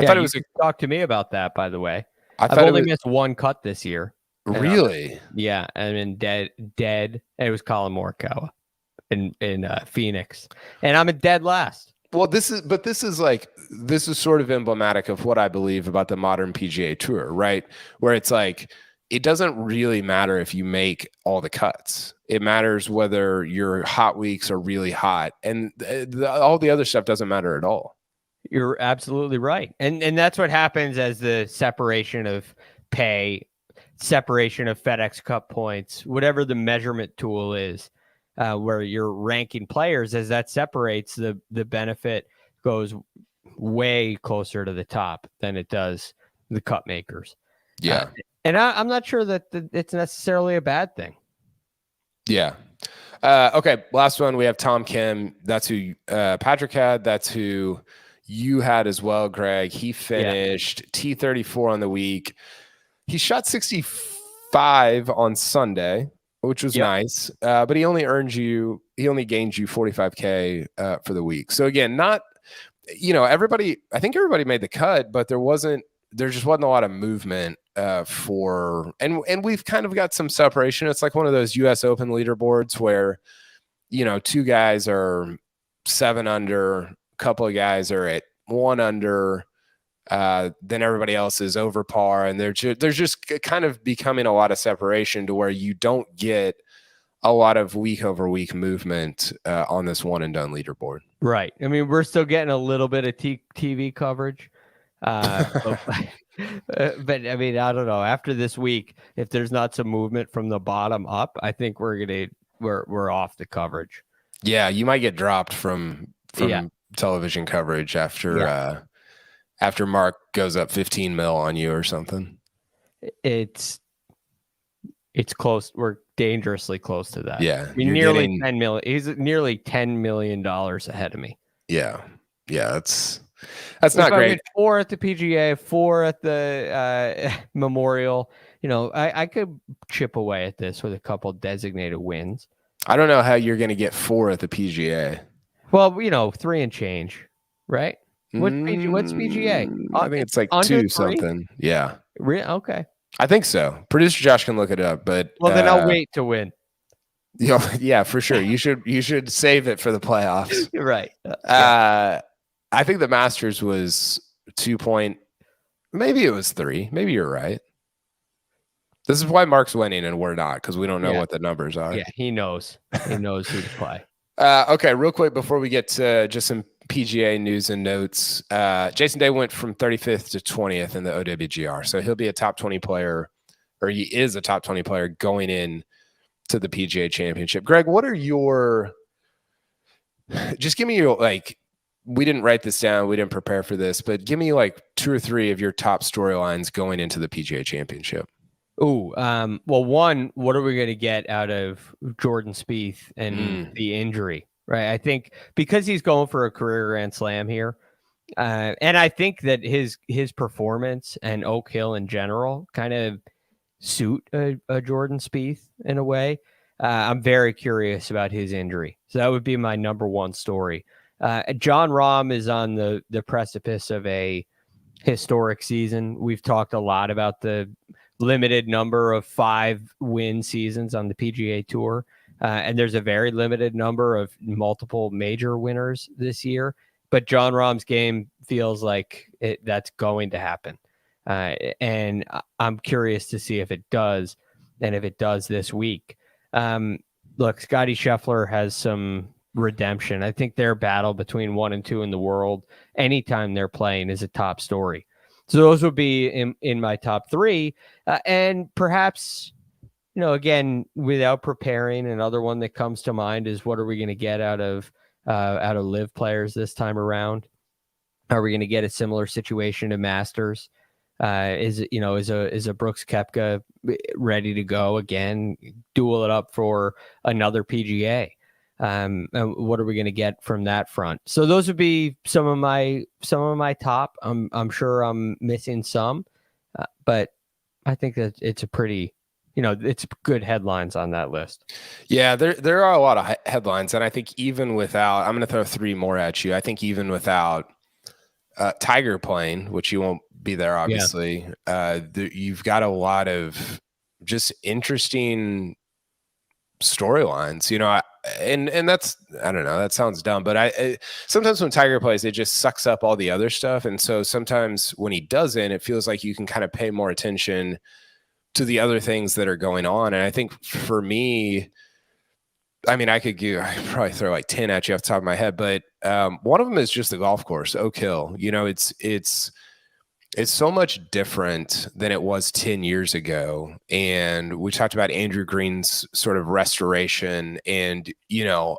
S2: thought it was
S3: talk to me about that, by the way.
S2: I've
S3: only missed 1 cut this year.
S2: Really?
S3: Yeah. And then dead. And it was Colin Morikawa in Phoenix. And I'm a dead last.
S2: Well, this is sort of emblematic of what I believe about the modern PGA Tour, right? Where it's like, it doesn't really matter if you make all the cuts. It matters whether your hot weeks are really hot, and all the other stuff doesn't matter at all.
S3: You're absolutely right. And that's what happens as the separation of pay, separation of FedEx Cup points, whatever the measurement tool is. Where you're ranking players, as that separates, the benefit goes way closer to the top than it does the cut makers.
S2: Yeah.
S3: And I'm not sure that it's necessarily a bad thing.
S2: Yeah. Okay. Last one. We have Tom Kim. That's who Patrick had. That's who you had as well, Greg. He finished T34 on the week. He shot 65 on Sunday, which was nice. But he only gained you 45K for the week. So again, not, I think everybody made the cut, but there just wasn't a lot of movement and we've kind of got some separation. It's like one of those US Open leaderboards where, two guys are 7 under, a couple of guys are at 1 under, then everybody else is over par, and there's just kind of becoming a lot of separation to where you don't get a lot of week over week movement on this one and done leaderboard.
S3: Right. I mean, we're still getting a little bit of TV coverage. But I mean, I don't know. After this week, if there's not some movement from the bottom up, I think we're off the coverage.
S2: Yeah, you might get dropped from television coverage after Mark goes up 15 mil on you or something.
S3: It's close. We're dangerously close to that.
S2: Yeah,
S3: I mean, nearly 10 million. He's nearly $10 million ahead of me.
S2: Yeah, that's not great.
S3: 4 at the PGA, 4 at the Memorial. I could chip away at this with a couple designated wins.
S2: I don't know how you're going to get 4 at the PGA.
S3: Well, 3 and change, right? What's PGA?
S2: I think it's like 2 something. Yeah.
S3: Okay.
S2: I think so. Producer Josh can look it up, but
S3: then I'll wait to win.
S2: Yeah, for sure. You should save it for the playoffs.
S3: You're right.
S2: I think the Masters was 2 point. Maybe it was 3. Maybe you're right. This is why Mark's winning and we're not, because we don't know what the numbers are.
S3: Yeah, he knows. He knows who to play.
S2: Okay, real quick before we get to just some PGA news and notes. Jason Day went from 35th to 20th in the OWGR, so he'll be a top 20 player, or he is a top 20 player going in to the PGA Championship. Greg, what are your? Just give me your we didn't write this down, we didn't prepare for this, but give me 2 or 3 of your top storylines going into the PGA Championship.
S3: Well, one, what are we going to get out of Jordan Spieth and the injury, right? I think because he's going for a career Grand Slam here, and I think that his performance and Oak Hill in general kind of suit a Jordan Spieth in a way. I'm very curious about his injury. So that would be my number one story. John Rahm is on the precipice of a historic season. We've talked a lot about the limited number of 5-win seasons on the PGA Tour. And there's a very limited number of multiple major winners this year. But John Rahm's game feels like that's going to happen. And I'm curious to see if it does, and if it does this week. Look, Scottie Scheffler has some redemption. I think their battle between 1 and 2 in the world, anytime they're playing, is a top story. So those would be in my top 3. And perhaps, again, without preparing, another one that comes to mind is, what are we going to get out of live players this time around? Are we going to get a similar situation to Masters? Is a Brooks Koepka ready to go again, duel it up for another PGA? And what are we going to get from that front? So those would be some of my top. I'm sure I'm missing some, but I think that it's a pretty, it's good headlines on that list.
S2: Yeah, there are a lot of headlines, and I think even without, I'm going to throw 3 more at you. I think even without Tiger playing, which you won't be there, obviously, you've got a lot of just interesting storylines, and that's, I don't know, that sounds dumb, but I sometimes when Tiger plays, it just sucks up all the other stuff. And so sometimes when he doesn't, it feels like you can kind of pay more attention to the other things that are going on. And I think for me, I mean, I could probably throw 10 at you off the top of my head, but one of them is just the golf course, Oak Hill. It's so much different than it was 10 years ago. And we talked about Andrew Green's sort of restoration. And, you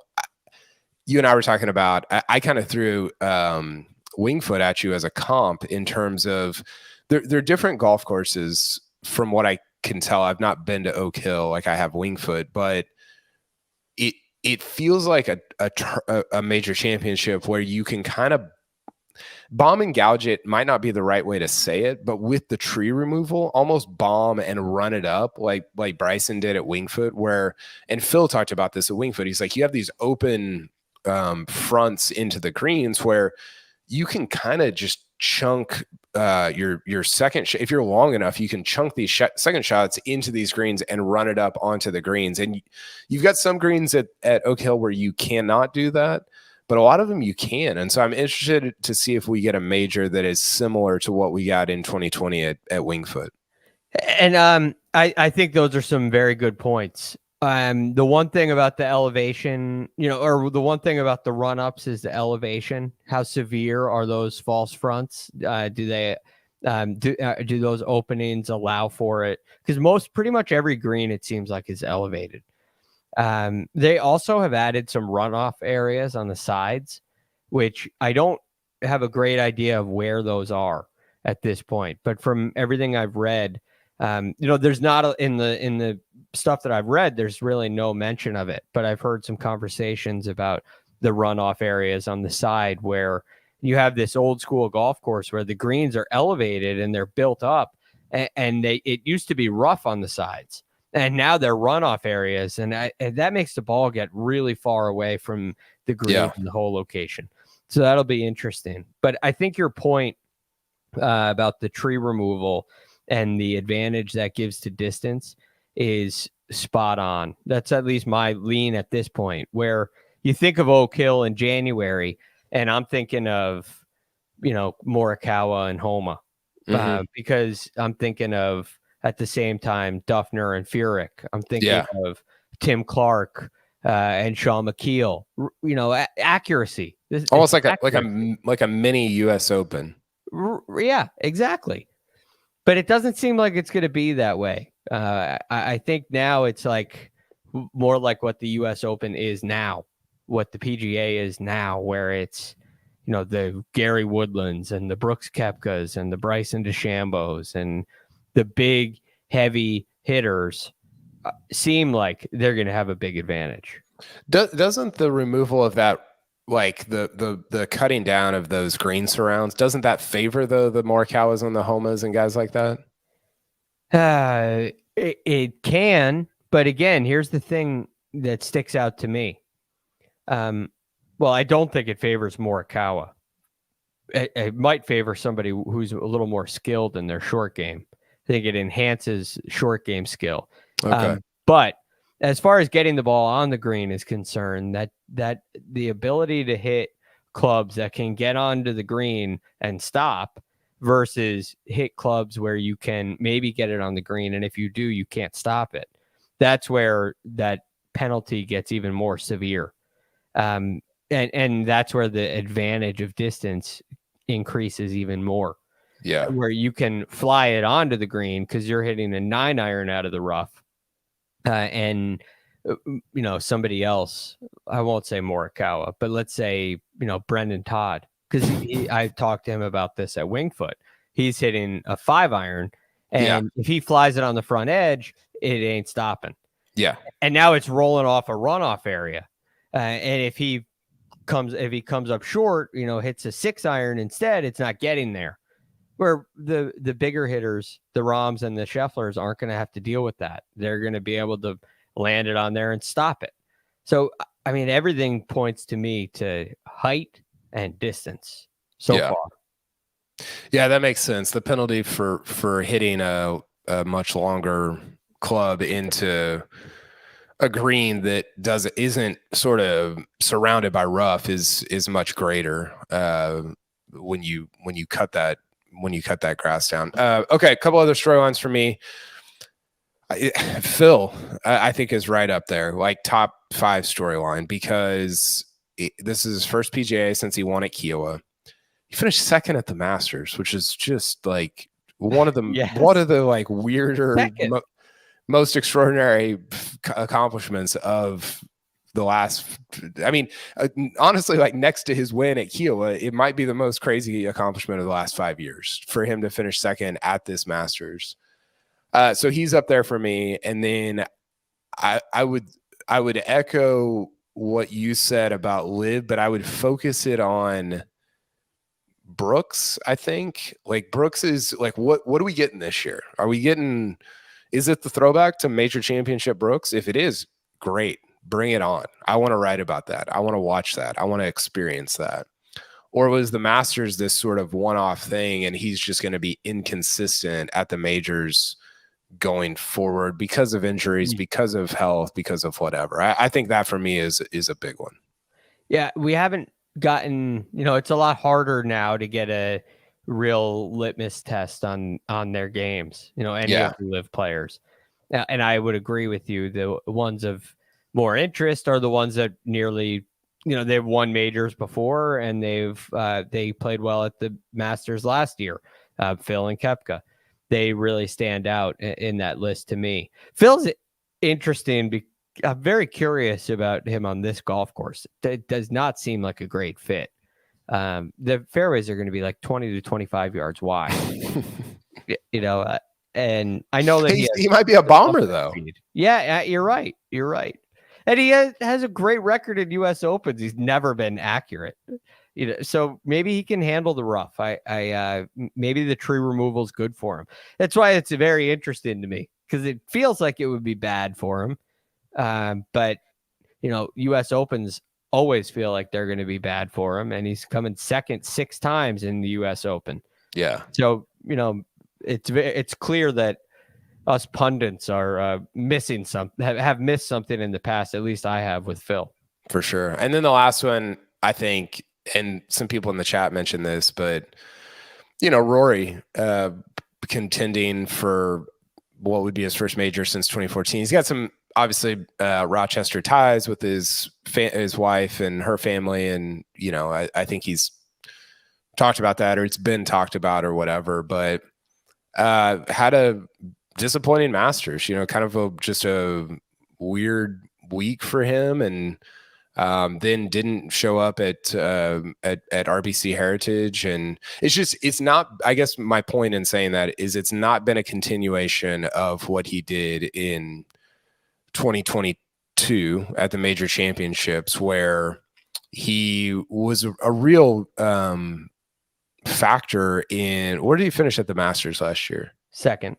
S2: and I were talking about, I kind of threw Wingfoot at you as a comp in terms of they're different golf courses from what I can tell. I've not been to Oak Hill like I have Wingfoot, but it feels like a major championship where you can kind of bomb and gouge it. Might not be the right way to say it, but with the tree removal, almost bomb and run it up like Bryson did at Winged Foot, and Phil talked about this at Winged Foot. He's like, you have these open fronts into the greens where you can kind of just chunk your second if you're long enough, you can chunk these second shots into these greens and run it up onto the greens. And you've got some greens at Oak Hill where you cannot do that, but a lot of them you can. And so I'm interested to see if we get a major that is similar to what we got in 2020 at Winged Foot.
S3: And I think those are some very good points. The one thing about the elevation, or the one thing about the run-ups is the elevation. How severe are those false fronts? Do they do those openings allow for it? Because pretty much every green, it seems like, is elevated. They also have added some runoff areas on the sides, which I don't have a great idea of where those are at this point. But from everything I've read, there's not in the stuff that I've read, there's really no mention of it, but I've heard some conversations about the runoff areas on the side where you have this old school golf course where the greens are elevated and they're built up, and it used to be rough on the sides, and now they're runoff areas, and that makes the ball get really far away from the green and the whole location. So that'll be interesting. But I think your point about the tree removal and the advantage that gives to distance is spot on. That's at least my lean at this point, where you think of Oak Hill in January, and I'm thinking of, Morikawa and Homa, because I'm thinking of, at the same time, Duffner and Furyk. I'm thinking of Tim Clark and Sean McKeel. Accuracy.
S2: Almost like a mini U.S. Open.
S3: Yeah, exactly. But it doesn't seem like it's going to be that way. I think now it's like more like what the U.S. Open is now, what the PGA is now, where it's, the Gary Woodlands and the Brooks Koepkas and the Bryson DeChambos and the big, heavy hitters seem like they're going to have a big advantage.
S2: Doesn't the removal of that, like the cutting down of those green surrounds, doesn't that favor the Morikawas and the Homas and guys like that?
S3: It can, but again, here's the thing that sticks out to me. Well, I don't think it favors Morikawa. It might favor somebody who's a little more skilled in their short game. I think it enhances short game skill.
S2: Okay.
S3: But as far as getting the ball on the green is concerned, that the ability to hit clubs that can get onto the green and stop versus hit clubs where you can maybe get it on the green, and if you do, you can't stop it. That's where that penalty gets even more severe. And that's where the advantage of distance increases even more.
S2: Yeah.
S3: Where you can fly it onto the green because you're hitting a 9-iron out of the rough. And somebody else, I won't say Morikawa, but let's say, Brendan Todd, because I talked to him about this at Winged Foot. He's hitting a 5-iron, and if he flies it on the front edge, it ain't stopping.
S2: Yeah.
S3: And now it's rolling off a runoff area. And if he comes up short, hits a 6-iron instead, it's not getting there. Where the bigger hitters, the Rahms and the Schefflers, aren't going to have to deal with that. They're going to be able to land it on there and stop it. So, I mean, everything points to me to height and distance so far.
S2: Yeah, that makes sense. The penalty for hitting a much longer club into a green that isn't sort of surrounded by rough is much greater when you cut that grass down. Okay, a couple other storylines for me. Phil, I think, is right up there, like top 5 storyline, because this is his first PGA since he won at Kiowa. He finished second at the Masters, which is just like one of the like weirder, most extraordinary accomplishments of the last. I mean, honestly, like next to his win at Kiowa, it might be the most crazy accomplishment of the last 5 years for him to finish second at this Masters. So he's up there for me. And then I would echo what you said about Liv, but I would focus it on Brooks. I think like Brooks is like, what are we getting this year? Is it the throwback to major championship Brooks? If it is, great, bring it on. I want to write about that. I want to watch that. I want to experience that. Or was the Masters this sort of one-off thing and he's just going to be inconsistent at the majors going forward because of injuries, because of health, because of whatever? I think that for me is a big one.
S3: Yeah, we haven't gotten, it's a lot harder now to get a real litmus test on their games, any of the live players. And I would agree with you. The ones of more interest are the ones that nearly, they've won majors before and they played well at the Masters last year. Phil and Koepka, they really stand out in that list to me. Phil's interesting. I'm very curious about him on this golf course. It does not seem like a great fit. The fairways are going to be like 20 to 25 yards wide, and I know that
S2: he might be a bomber though.
S3: Speed. Yeah, you're right. And he has a great record in U.S. Opens. He's never been accurate, so maybe he can handle the rough. Maybe the tree removal is good for him. That's why it's very interesting to me because it feels like it would be bad for him. But U.S. Opens always feel like they're going to be bad for him, and he's coming second 6 times in the U.S. Open.
S2: Yeah.
S3: So it's clear that us pundits are missing something, have missed something in the past. At least I have with Phil.
S2: For sure. And then the last one, I think, and some people in the chat mentioned this, but Rory contending for what would be his first major since 2014. He's got some obviously Rochester ties with his wife and her family, and I think he's talked about that, or it's been talked about, or whatever. But had a disappointing Masters, kind of just a weird week for him, and then didn't show up at RBC Heritage. And it's not, I guess my point in saying that is it's not been a continuation of what he did in 2022 at the major championships, where he was a real factor in, where did he finish at the Masters last year?
S3: Second.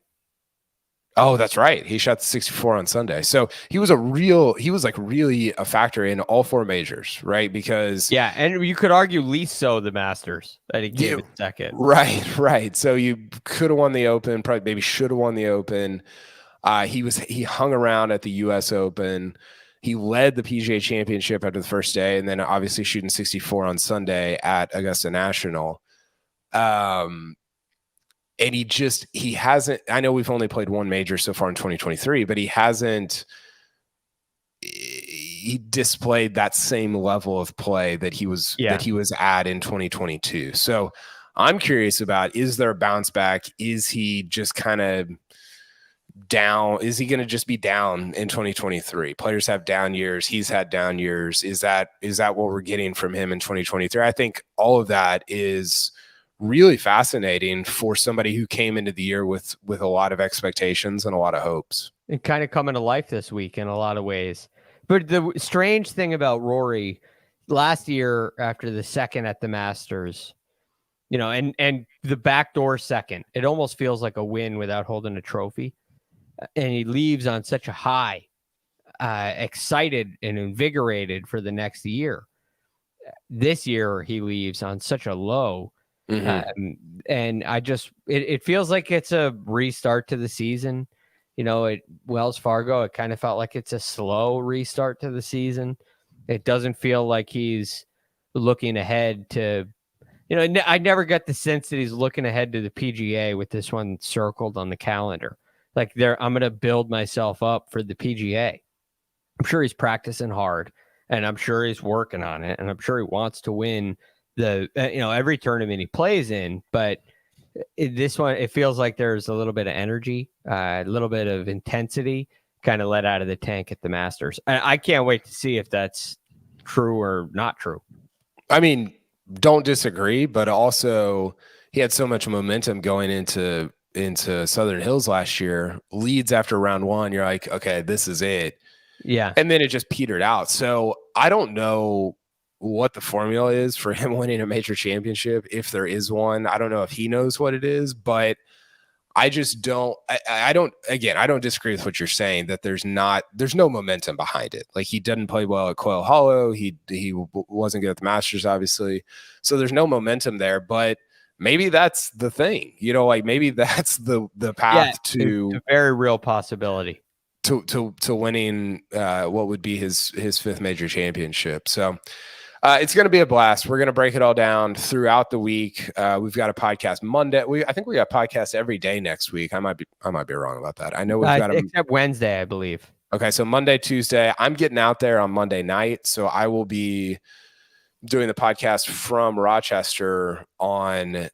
S2: Oh, that's right. He shot the 64 on Sunday. So he was really a factor in all 4 majors, right? Because
S3: and you could argue least so the Masters that he gave it second.
S2: Right. So you could have won the Open, probably maybe should have won the Open. He hung around at the US Open. He led the PGA Championship after the first day, and then obviously shooting 64 on Sunday at Augusta National. And he hasn't, I know we've only played 1 major so far in 2023, but he displayed that same level of play that he was at in 2022. So I'm curious about, is there a bounce back? Is he just kind of down? Is he going to just be down in 2023? Players have down years. He's had down years. Is that what we're getting from him in 2023? I think all of that is really fascinating for somebody who came into the year with a lot of expectations and a lot of hopes.
S3: And kind of coming to life this week in a lot of ways. But the strange thing about Rory last year, after the second at the Masters, and the backdoor second, it almost feels like a win without holding a trophy. And he leaves on such a high, excited and invigorated for the next year. This year, he leaves on such a low. Mm-hmm. And it feels like it's a restart to the season. At Wells Fargo, it kind of felt like it's a slow restart to the season. It doesn't feel like he's looking ahead to, I never got the sense that he's looking ahead to the PGA with this one circled on the calendar. Like I'm going to build myself up for the PGA. I'm sure he's practicing hard, and I'm sure he's working on it, and I'm sure he wants to win every tournament he plays in. But this one, it feels like there's a little bit of energy, a little bit of intensity kind of let out of the tank at the Masters. I can't wait to see if that's true or not true.
S2: I mean, don't disagree, but also he had so much momentum going into Southern Hills last year. Leads after round 1, you're like, okay, this is it.
S3: Yeah.
S2: And then it just petered out. So I don't know what the formula is for him winning a major championship, if there is one. I don't know if he knows what it is, but I just don't. I don't disagree with what you're saying, that there's no momentum behind it. Like, he didn't play well at Quail Hollow. He wasn't good at the Masters, obviously. So there's no momentum there. But maybe that's the thing, like maybe that's the path to
S3: a very real possibility
S2: to winning what would be his fifth major championship. So. It's going to be a blast. We're going to break it all down throughout the week. We've got a podcast Monday. I think we got podcasts every day next week. I might be wrong about that. I know we've got
S3: except Wednesday, I believe.
S2: Okay, so Monday, Tuesday. I'm getting out there on Monday night, so I will be doing the podcast from Rochester on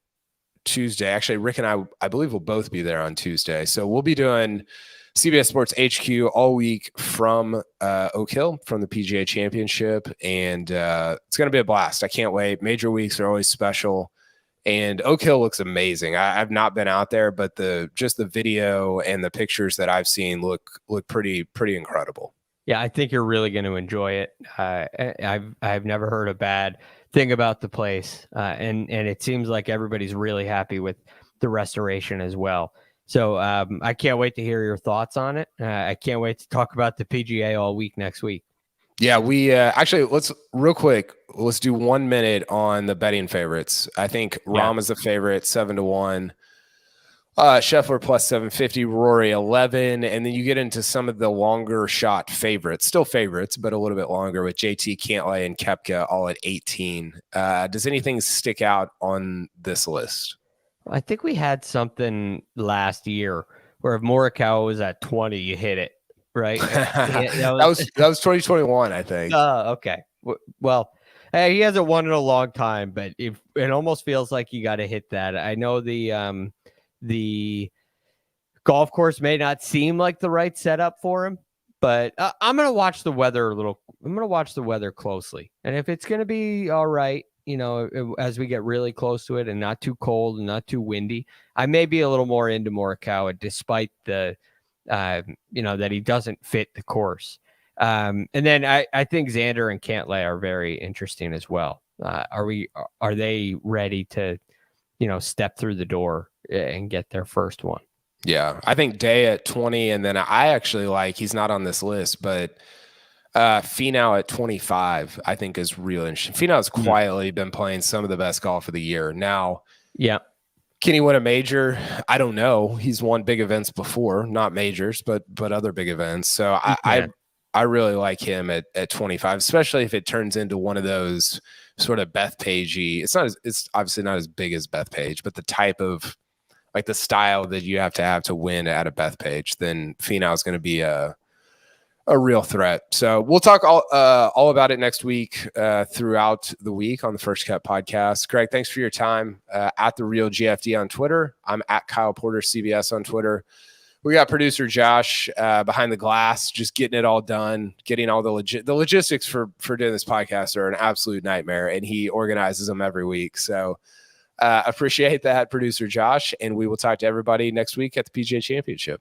S2: Tuesday. Actually, Rick and I believe, will both be there on Tuesday. So we'll be doing CBS Sports HQ all week from Oak Hill, from the PGA Championship, and it's going to be a blast. I can't wait. Major weeks are always special, and Oak Hill looks amazing. I've not been out there, but the video and the pictures that I've seen look pretty incredible.
S3: Yeah, I think you're really going to enjoy it. I've never heard a bad thing about the place, and it seems like everybody's really happy with the restoration as well. So I can't wait to hear your thoughts on it. I can't wait to talk about the PGA all week next week.
S2: Yeah, we actually, let's do 1 minute on the betting favorites. I think Rahm is the favorite, 7-1. Scheffler plus 750, Rory 11, and then you get into some of the longer shot favorites, still favorites, but a little bit longer, with JT, Cantlay, and Koepka all at 18. Does anything stick out on this list?
S3: I think we had something last year where if Morikawa was at 20, you hit it, right?
S2: that was 2021, I think.
S3: Okay. Well, he hasn't won in a long time, but it almost feels like you got to hit that. I know the golf course may not seem like the right setup for him, but I'm going to watch the weather I'm going to watch the weather closely. And if it's going to be all right, as we get really close to it and not too cold and not too windy, I may be a little more into Morikawa, despite the, that he doesn't fit the course. And then I think Xander and Cantlay are very interesting as well. Are they ready to, step through the door and get their first one?
S2: Yeah, I think Day at 20, and then I actually he's not on this list, but Finau at 25, I think, is real interesting. Finau's quietly been playing some of the best golf of the year. Now,
S3: yeah,
S2: can he win a major? I don't know. He's won big events before, not majors, but other big events. So I really like him at 25, especially if it turns into one of those sort of Bethpage-y. It's obviously not as big as Bethpage, but the type of the style that you have to win at a Bethpage, then Finau is going to be a real threat. So we'll talk all about it next week, throughout the week on the First Cut podcast. Greg, thanks for your time. At The Real GFD on Twitter. I'm at Kyle Porter CBS on Twitter. We got producer Josh behind the glass, just getting it all done, getting all the logistics for doing this podcast are an absolute nightmare, and he organizes them every week. So appreciate that, producer Josh, and we will talk to everybody next week at the PGA Championship.